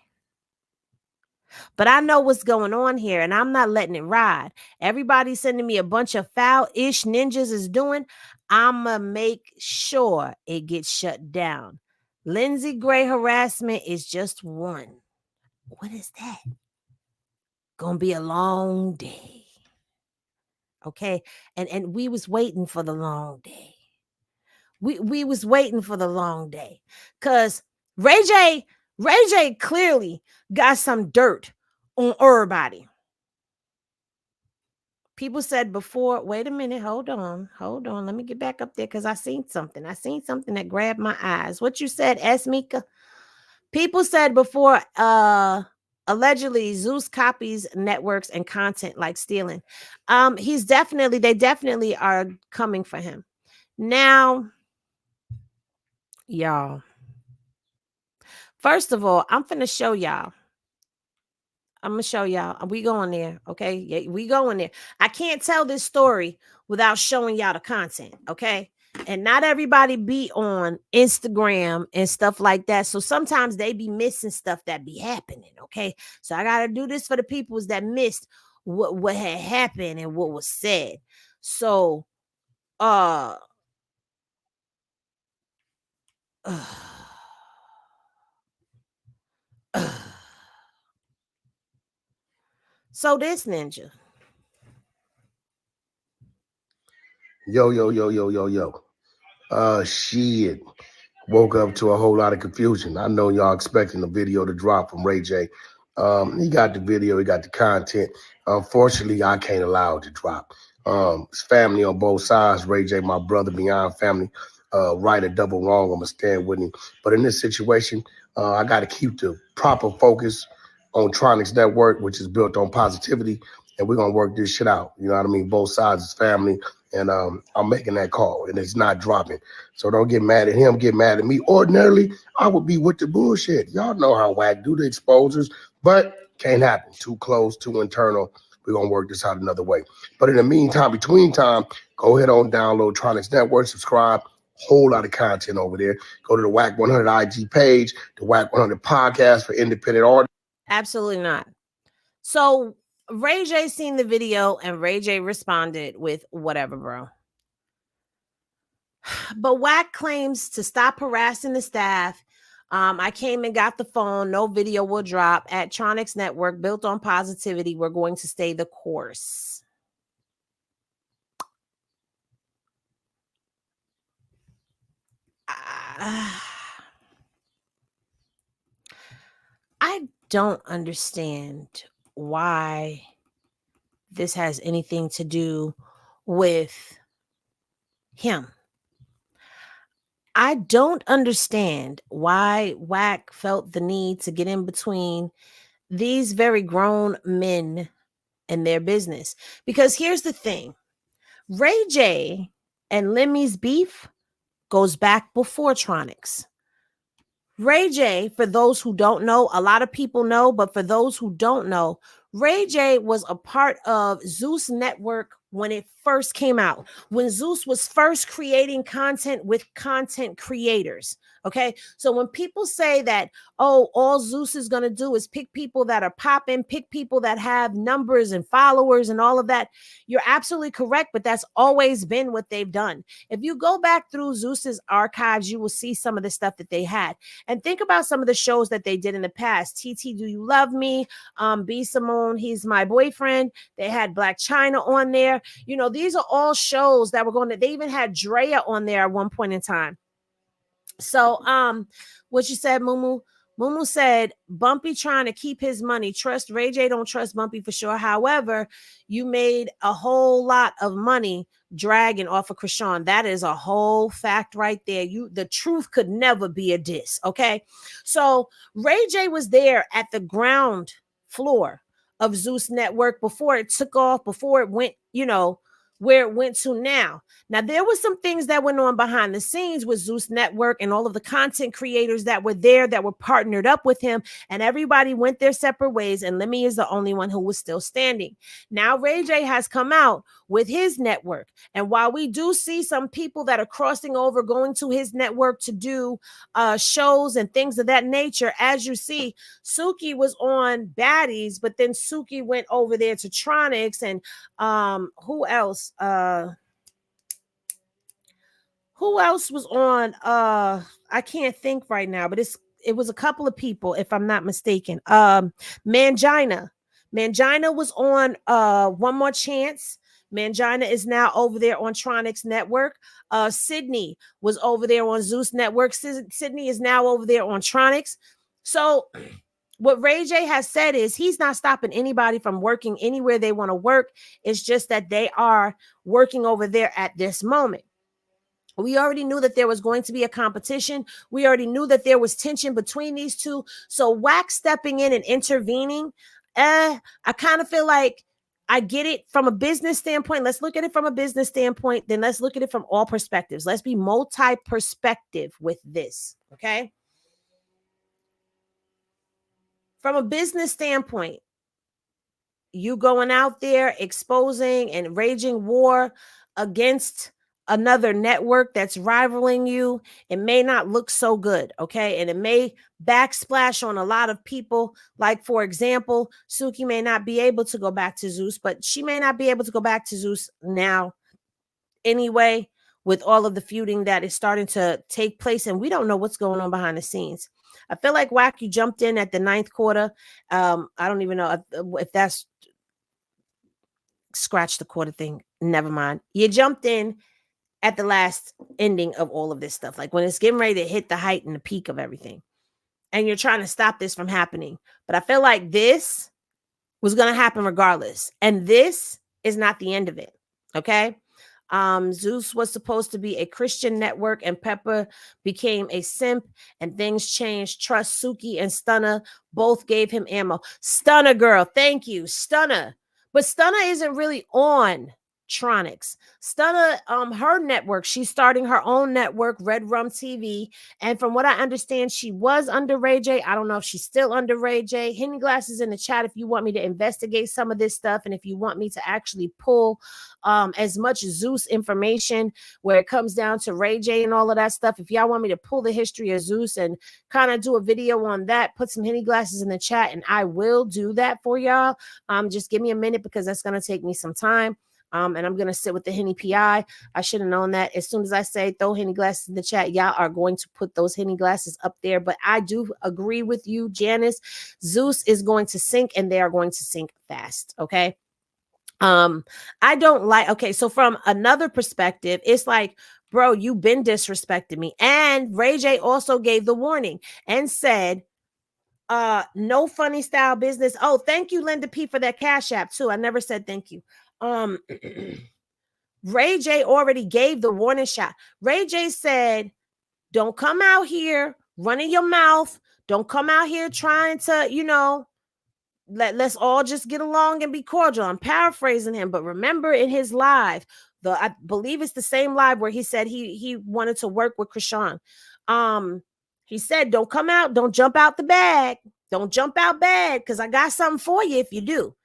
Speaker 1: But I know what's going on here, and I'm not letting it ride. Everybody sending me a bunch of foul-ish ninjas is doing. I'm going to make sure it gets shut down. Lindsey Gray harassment is just one. What is that? Gonna be a long day. Okay. And we was waiting for the long day. We was waiting for the long day. Cause Ray J clearly got some dirt on everybody. People said before, wait a minute, hold on. Let me get back up there because I seen something. That grabbed my eyes. What you said, Esmika? People said before, allegedly Zeus copies networks and content like stealing. They definitely are coming for him. Now, y'all, first of all, I'm finna show y'all. We going there, okay? Yeah, we going there. I can't tell this story without showing y'all the content, okay? And not everybody be on Instagram and stuff like that. So sometimes they be missing stuff that be happening, okay? So I got to do this for the peoples that missed what had happened and what was said. So, so this ninja.
Speaker 7: Yo. Shit. Woke up to a whole lot of confusion. I know y'all expecting the video to drop from Ray J. He got the video, he got the content. Unfortunately, I can't allow it to drop. It's family on both sides. Ray J, my brother, beyond family. Right or double wrong, I'm gonna stand with him. But in this situation, I got to keep the proper focus on Tronix Network, which is built on positivity, and we're gonna work this shit out. You know what I mean? Both sides is family, and I'm making that call, and it's not dropping. So don't get mad at him, get mad at me. Ordinarily, I would be with the bullshit. Y'all know how whack do the exposures, but can't happen. Too close, too internal. We're gonna work this out another way. But in the meantime, between time, go ahead on download Tronix Network, subscribe. Whole lot of content over there. Go to the WAC 100 IG page, the WAC 100 podcast for independent art.
Speaker 1: Absolutely not. So Ray J seen the video and Ray J responded with whatever, bro. But WAC claims to stop harassing the staff. I came and got the phone. No video will drop. At Tronix Network, built on positivity, we're going to stay the course. I don't understand why this has anything to do with him. I don't understand why WAC felt the need to get in between these very grown men and their business. Because here's the thing. Ray J and Lemmy's beef goes back before Tronix. Ray J, for those who don't know, a lot of people know, but for those who don't know, Ray J was a part of Zeus Network when it first came out, when Zeus was first creating content with content creators. Okay. So when people say that, oh, all Zeus is going to do is pick people that are popping, pick people that have numbers and followers and all of that, you're absolutely correct. But that's always been what they've done. If you go back through Zeus's archives, you will see some of the stuff that they had. And think about some of the shows that they did in the past. TT, Do You Love Me? B. Simone, He's My Boyfriend. They had Black China on there. You know, these are all shows that were going to, they even had Drea on there at one point in time. So, what you said, Mumu? Mumu said, Bumpy trying to keep his money. Trust Ray J, don't trust Bumpy for sure. However, you made a whole lot of money dragging off of Chrisean. That is a whole fact right there. The truth could never be a diss. Okay. So Ray J was there at the ground floor of Zeus Network before it took off, before it went, you know, where it went to now. Now, there was some things that went on behind the scenes with Zeus Network and all of the content creators that were there that were partnered up with him, and everybody went their separate ways, and Lemmy is the only one who was still standing. Now, Ray J has come out with his network, and while we do see some people that are crossing over, going to his network to do shows and things of that nature, as you see, Suki was on Baddies, but then Suki went over there to Tronix, and who else? Who else was on? I can't think right now, but it was a couple of people, if I'm not mistaken. Mangina was on One More Chance. Mangina is now over there on Tronix Network. Sydney was over there on Zeus Network. Sydney is now over there on Tronix. So what Ray J has said is he's not stopping anybody from working anywhere they want to work. It's just that they are working over there at this moment. We already knew that there was going to be a competition. We already knew that there was tension between these two. So Wax stepping in and intervening, I kind of feel like I get it from a business standpoint. Let's look at it from a business standpoint. Then let's look at it from all perspectives. Let's be multi-perspective with this, okay? From a business standpoint, you going out there exposing and raging war against another network that's rivaling you, it may not look so good, okay? And it may backsplash on a lot of people. Like, for example, Suki may not be able to go back to Zeus, but she may not be able to go back to Zeus now anyway, with all of the feuding that is starting to take place, and we don't know what's going on behind the scenes. I feel like Wack, you jumped in at the 9th quarter. I don't even know if that's scratch the quarter thing. Never mind. You jumped in at the last ending of all of this stuff, like when it's getting ready to hit the height and the peak of everything, and you're trying to stop this from happening. But I feel like this was going to happen regardless, and this is not the end of it, okay? Zeus was supposed to be a Christian network, and Pepper became a simp, and things changed. Trust Suki and Stunner both gave him ammo. Stunner girl, thank you, Stunner. But Stunner isn't really on Tronix. Stunner, her network, she's starting her own network, Red Rum TV. And from what I understand, she was under Ray J. I don't know if she's still under Ray J. Henny Glasses in the chat if you want me to investigate some of this stuff, and if you want me to actually pull as much Zeus information where it comes down to Ray J and all of that stuff. If y'all want me to pull the history of Zeus and kind of do a video on that, put some Henny Glasses in the chat, and I will do that for y'all. Just give me a minute, because that's going to take me some time. And I'm going to sit with the Henny PI. I should have known that. As soon as I say throw Henny Glasses in the chat, y'all are going to put those Henny Glasses up there. But I do agree with you, Janice. Zeus is going to sink, and they are going to sink fast. Okay. I don't like, okay, so from another perspective, it's like, bro, you've been disrespecting me. And Ray J also gave the warning and said, no funny style business. Oh, thank you, Linda P, for that Cash App too. I never said thank you. Ray J already gave the warning shot. Ray J said, don't come out here running your mouth. Don't come out here trying to, you know, let's all just get along and be cordial. I'm paraphrasing him, but remember in his live, I believe it's the same live where he said he wanted to work with Chrisean. He said, don't come out, don't jump out the bag. Don't jump out bad, because I got something for you if you do.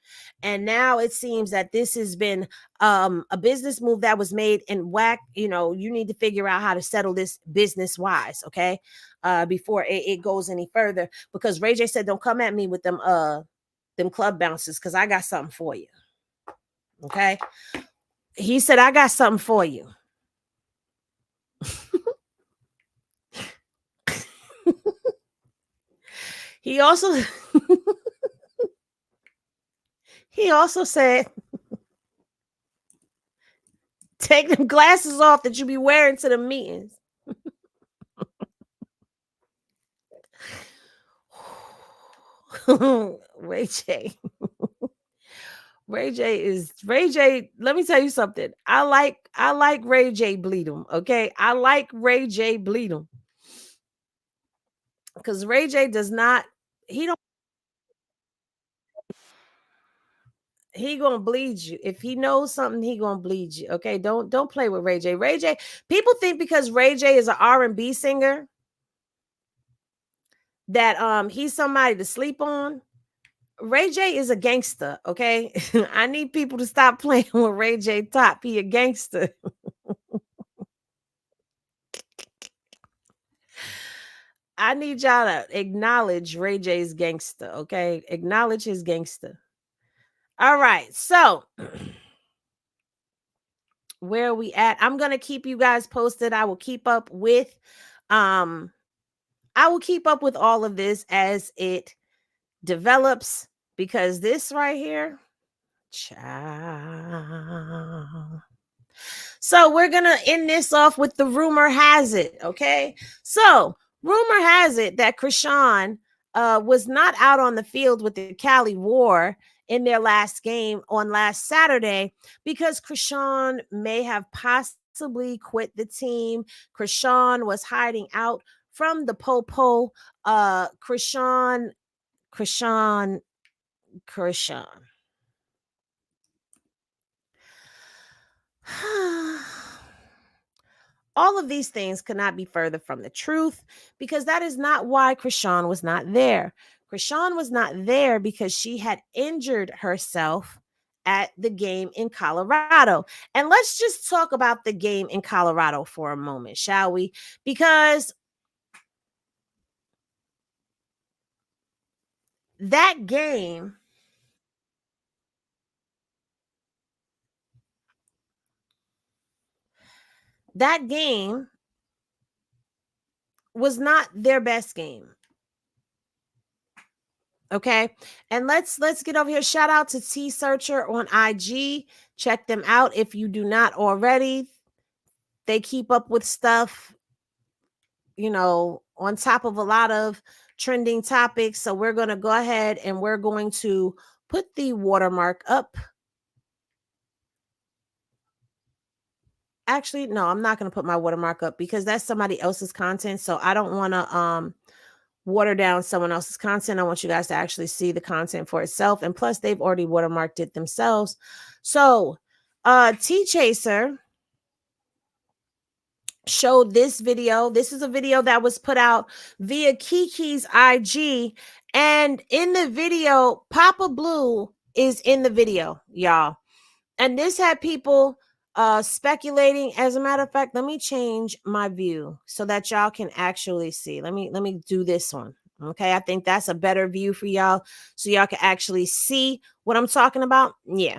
Speaker 1: And now it seems that this has been a business move that was made and whack. You know, you need to figure out how to settle this business wise, okay? Before it goes any further, because Ray J said, don't come at me with them club bouncers, because I got something for you. Okay. He said, I got something for you. He also said, take them glasses off that you be wearing to the meetings. Ray J. Ray J. Let me tell you something. I like Ray J bleed him. Okay. I like Ray J bleed him. Because Ray J does not, he gonna bleed you. If he knows something, he gonna bleed you. Okay. Don't play with Ray J. Ray J, people think because Ray J is an R&B singer that he's somebody to sleep on. Ray J is a gangster, okay? I need people to stop playing with Ray J Top. He a gangster. I need y'all to acknowledge Ray J's gangster, okay? Acknowledge his gangster. All right, so where are we at? I'm gonna keep you guys posted. I will keep up with all of this as it develops, because this right here, child. So we're gonna end this off with the rumor has it, okay? So rumor has it that Chrisean was not out on the field with the Cali War in their last game on last Saturday because Chrisean may have possibly quit the team. Chrisean was hiding out from the popo. Chrisean. All of these things could not be further from the truth, because that is not why Chrisean was not there. Chrisean was not there because she had injured herself at the game in Colorado. And let's just talk about the game in Colorado for a moment, shall we? Because that game was not their best game. Okay. And let's get over here. Shout out to T Searcher on IG. Check them out if you do not already. They keep up with stuff, you know, on top of a lot of trending topics. So we're going to go ahead and we're going to put the watermark up. Actually, no, I'm not going to put my watermark up because that's somebody else's content. So I don't want to water down someone else's content. I want you guys to actually see the content for itself. And plus, they've already watermarked it themselves. So T Chaser showed this video. This is a video that was put out via Kiki's IG. And in the video, Papa Blue is in the video, y'all. And this had people speculating. As a matter of fact, let me change my view so that y'all can actually see. Let me do this one. Okay, I think that's a better view for y'all, so y'all can actually see what I'm talking about. Yeah.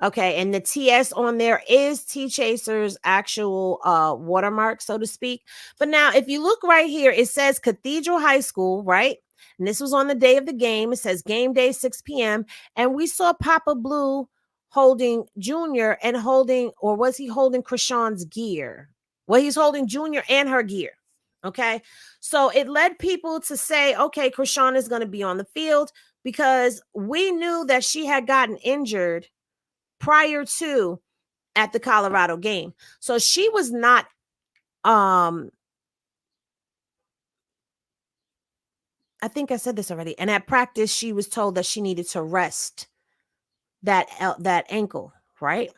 Speaker 1: Okay, and the TS on there is T Chaser's actual watermark, so to speak. But now, if you look right here, it says Cathedral High School, right? And this was on the day of the game. It says game day 6 p.m. And we saw Papa Blue holding Junior and holding, or was he holding Chrisean's gear? Well, he's holding Junior and her gear. Okay, so it led people to say, okay, Chrisean is going to be on the field, because we knew that she had gotten injured prior to at the Colorado game. So she was not I think I said this already. And at practice, she was told that she needed to rest that ankle, right?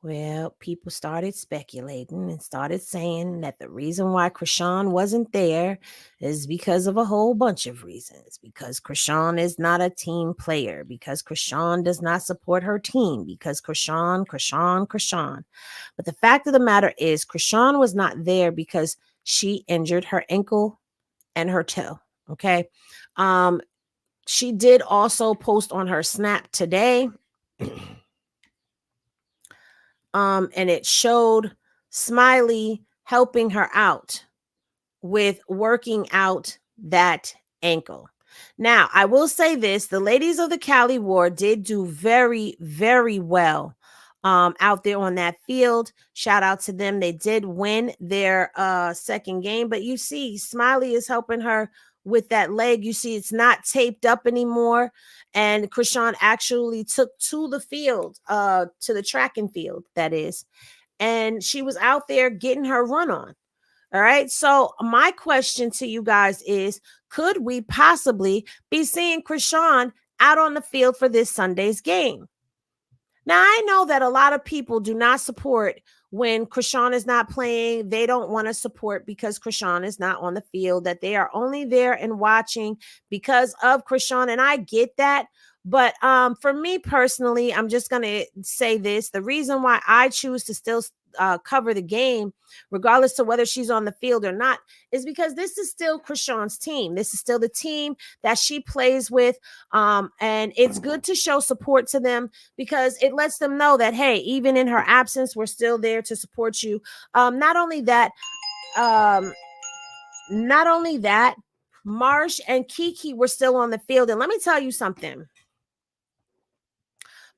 Speaker 1: Well, people started speculating and started saying that the reason why Chrisean wasn't there is because of a whole bunch of reasons. Because Chrisean is not a team player, because Chrisean does not support her team, because Chrisean. But the fact of the matter is, Chrisean was not there because she injured her ankle and her toe. Okay. She did also post on her Snap today. And it showed Smiley helping her out with working out that ankle. Now, I will say this, the ladies of the Cali War did do very, very well out there on that field. Shout out to them. They did win their second game, but you see Smiley is helping her with that leg. You see it's not taped up anymore, and Chrisean actually took to the field, to the track and field, that is, and she was out there getting her run on. All right, so my question to you guys is, could we possibly be seeing Chrisean out on the field for this Sunday's game? Now, I know that a lot of people do not support when Chrisean is not playing. They don't want to support because Chrisean is not on the field, that they are only there and watching because of Chrisean. And I get that. But for me personally, I'm just going to say this. The reason why I choose to still cover the game, regardless of whether she's on the field or not, is because this is still Chrisean's team. This is still the team that she plays with. And it's good to show support to them because it lets them know that, hey, even in her absence, we're still there to support you. Not only that, Marsh and Kiki were still on the field. And let me tell you something.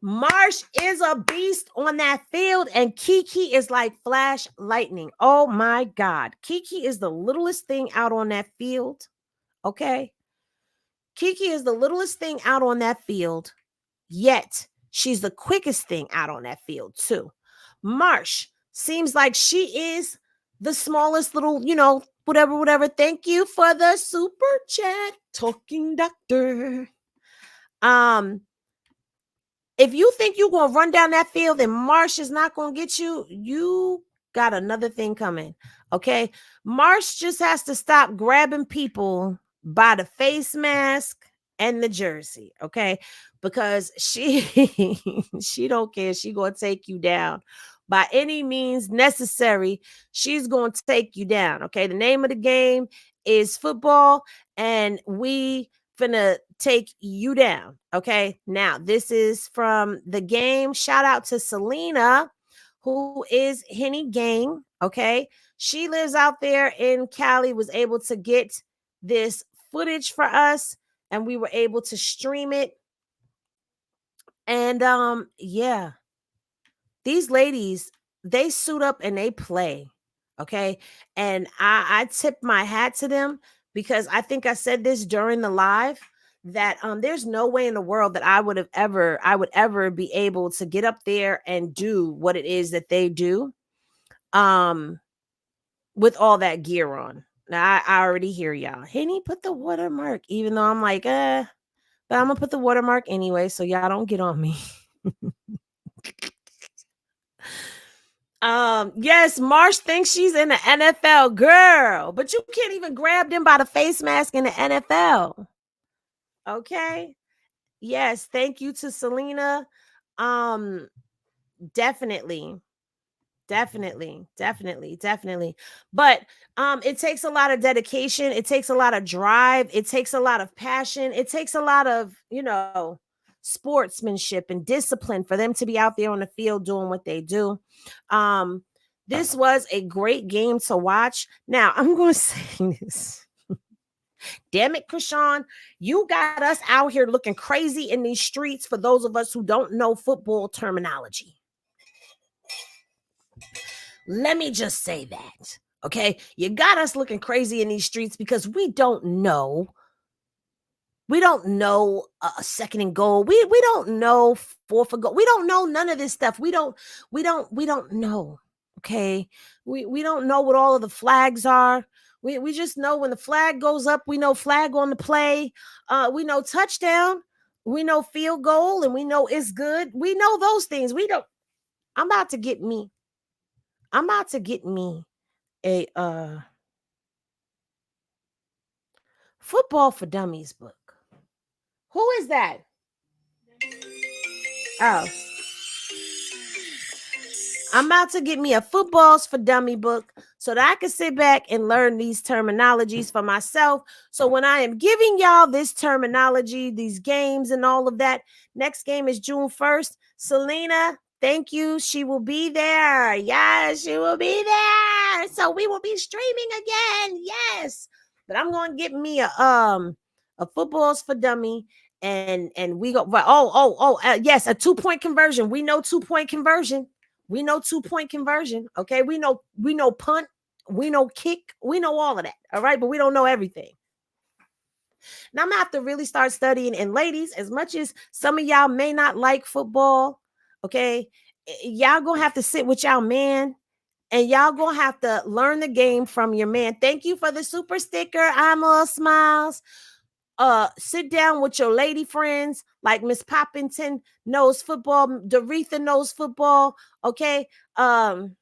Speaker 1: Marsh is a beast on that field, and Kiki is like flash lightning. Oh my God. Kiki is the littlest thing out on that field. Okay. Kiki is the littlest thing out on that field, yet she's the quickest thing out on that field too. Marsh seems like she is the smallest little, whatever. Thank you for the super chat, talking doctor. If you think you're going to run down that field and Marsh is not going to get you, you got another thing coming. Okay. Marsh just has to stop grabbing people by the face mask and the jersey. Okay. Because she don't care. She going to take you down by any means necessary. She's going to take you down. Okay. The name of the game is football, and we finna take you down. Okay. Now, this is from the game. Shout out to Selena, who is Henny Gang. Okay. She lives out there in Cali, was able to get this footage for us, and we were able to stream it. And yeah, these ladies, they suit up and they play. Okay. And I tip my hat to them, because I think I said this during the live, that there's no way in the world that I would ever be able to get up there and do what it is that they do with all that gear on. Now I already hear y'all. Henny, put the watermark, even though I'm like, but I'm gonna put the watermark anyway, so y'all don't get on me. Yes, Marsh thinks she's in the NFL, girl, but you can't even grab them by the face mask in the NFL. Okay. Yes, thank you to Selena. Definitely. But it takes a lot of dedication, it takes a lot of drive, it takes a lot of passion, it takes a lot of, sportsmanship and discipline for them to be out there on the field doing what they do. This was a great game to watch. Now, I'm going to say this. Damn it, Chrisean, you got us out here looking crazy in these streets, for those of us who don't know football terminology. Let me just say that, okay? You got us looking crazy in these streets because we don't know. We don't know a second and goal. We don't know fourth and goal. We don't know none of this stuff. We don't know. Okay. We don't know what all of the flags are. We just know when the flag goes up, we know flag on the play. We know touchdown. We know field goal, and we know it's good. We know those things. We don't I'm about to get me a Football for Dummies book. Who is that? Oh. I'm about to get me a Footballs for Dummy book so that I can sit back and learn these terminologies for myself. So when I am giving y'all this terminology, these games and all of that, next game is June 1st. Selena, thank you. She will be there. Yes, she will be there. So we will be streaming again. Yes. But I'm going to get me a Footballs for Dummy. And we go, yes, a 2-point conversion. We know 2-point conversion. We know 2-point conversion. Okay. We know punt. We know kick. We know all of that. All right. But we don't know everything. Now I'm gonna have to really start studying. And ladies, as much as some of y'all may not like football, okay, y'all gonna have to sit with y'all man and y'all gonna have to learn the game from your man. Thank you for the super sticker. I'm all smiles. Sit down with your lady friends, like Miss Poppington knows football, Doretha knows football. Okay. And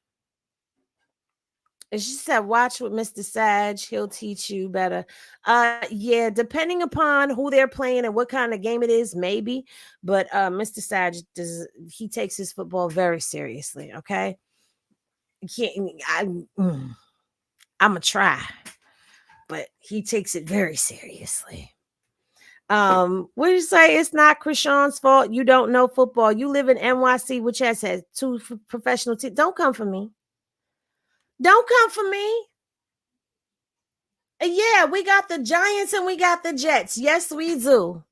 Speaker 1: she said, watch with Mr. Sag, he'll teach you better. Yeah, depending upon who they're playing and what kind of game it is, maybe. But Mr. Sag he takes his football very seriously. Okay. I'm gonna try, but he takes it very seriously. What do you say? It's not Chrisean's fault. You don't know football. You live in NYC, which has 2 professional teams. Don't come for me. Don't come for me. Yeah, we got the Giants and we got the Jets. Yes, we do.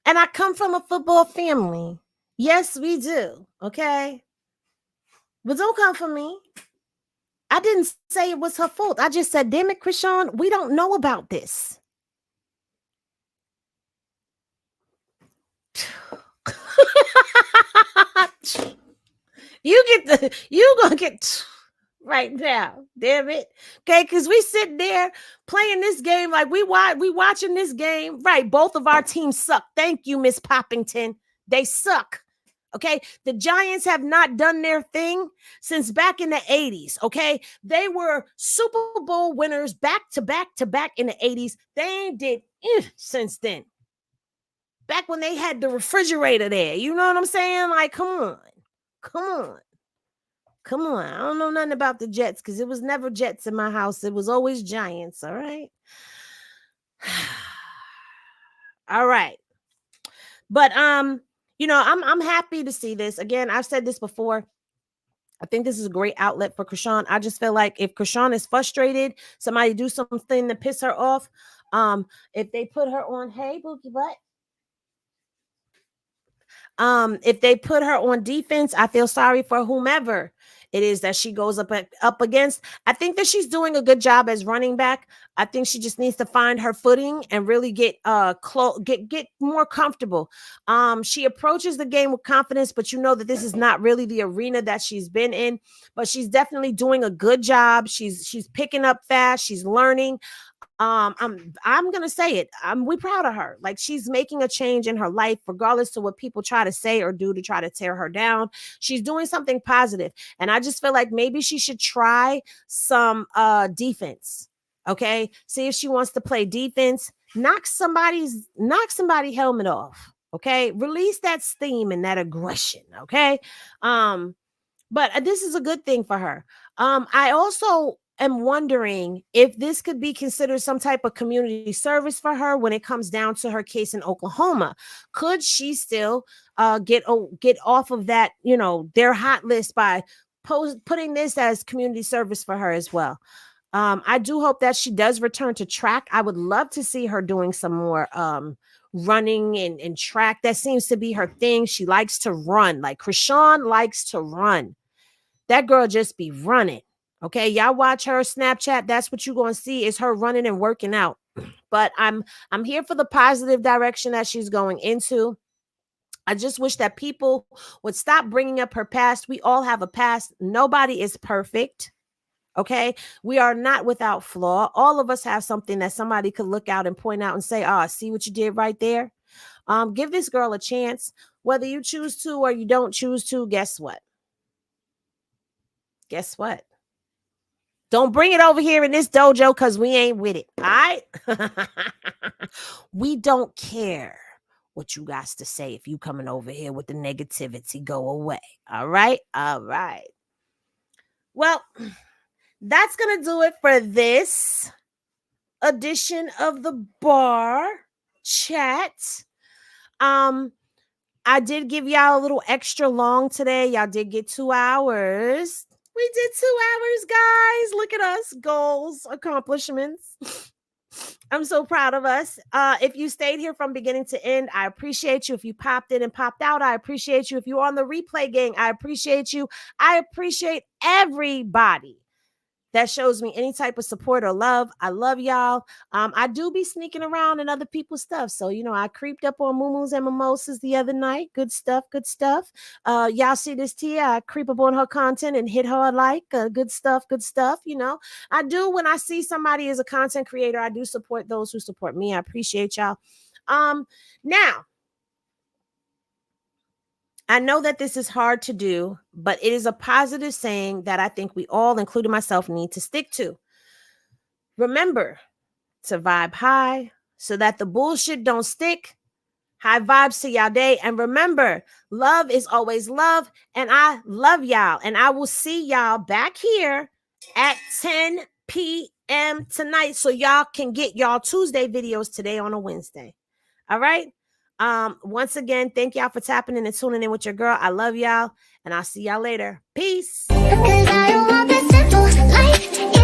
Speaker 1: And I come from a football family. Yes, we do. Okay. But don't come for me. I didn't say it was her fault. I just said, damn it, Chrisean, we don't know about this. You gonna get right now, damn it. Okay, because we sit there playing this game like we watching this game. Right, both of our teams suck. Thank you, Miss Poppington. They suck. Okay, the Giants have not done their thing since back in the 80s. Okay, they were Super Bowl winners back to back to back in the 80s. They ain't did since then. Back when they had the refrigerator there, you know what I'm saying? Like, come on. I don't know nothing about the Jets because it was never Jets in my house. It was always Giants. All right. All right. But I'm happy to see this. Again, I've said this before. I think this is a great outlet for Chrisean. I just feel like if Chrisean is frustrated, somebody do something to piss her off. If they put her on, hey, Bookie Butt. If they put her on defense, I feel sorry for whomever it is that she goes up against. I think that she's doing a good job as running back. I think she just needs to find her footing and really get more comfortable. She approaches the game with confidence, but you know that this is not really the arena that she's been in. But she's definitely doing a good job. She's picking up fast. She's learning. I'm gonna say it. We proud of her. Like, she's making a change in her life, regardless of what people try to say or do to try to tear her down. She's doing something positive, and I just feel like maybe she should try some defense. Okay, see if she wants to play defense. Knock somebody helmet off. Okay, release that steam and that aggression. Okay, but this is a good thing for her. I also am wondering if this could be considered some type of community service for her when it comes down to her case in Oklahoma. Could she still get off of that, their hot list by putting this as community service for her as well? I do hope that she does return to track. I would love to see her doing some more running and track. That seems to be her thing. She likes to run. Like, Chrisean likes to run. That girl just be running. Okay, y'all watch her Snapchat. That's what you're going to see is her running and working out. But I'm here for the positive direction that she's going into. I just wish that people would stop bringing up her past. We all have a past. Nobody is perfect. Okay, we are not without flaw. All of us have something that somebody could look out and point out and say, see what you did right there. Give this girl a chance. Whether you choose to or you don't choose to, guess what? guess what? Don't bring it over here in this dojo because we ain't with it. All right? We don't care what you guys to say. If you coming over here with the negativity, go away. All right? All right. Well, that's going to do it for this edition of the bar chat. I did give y'all a little extra long today. Y'all did get 2 hours. We did 2 hours, guys. Look at us. Goals, accomplishments. I'm so proud of us. If you stayed here from beginning to end, I appreciate you. If you popped in and popped out, I appreciate you. If you're on the replay gang, I appreciate you. I appreciate everybody that shows me any type of support or love. I love y'all. I do be sneaking around in other people's stuff. So, you know, I creeped up on Muumu's and Mimosas the other night. Good stuff, good stuff. Y'all see this Tia? I creep up on her content and hit her like good stuff, good stuff. You know, I do when I see somebody as a content creator, I do support those who support me. I appreciate y'all. Now, I know that this is hard to do, but it is a positive saying that I think we all, including myself, need to stick to. Remember to vibe high so that the bullshit don't stick. High vibes to y'all day. And remember, love is always love. And I love y'all. And I will see y'all back here at 10 p.m. tonight so y'all can get y'all Tuesday videos today on a Wednesday. All right? Once again, thank y'all for tapping in and tuning in with your girl. I love y'all, and I'll see y'all later. Peace.
Speaker 8: Because I don't want this simple life.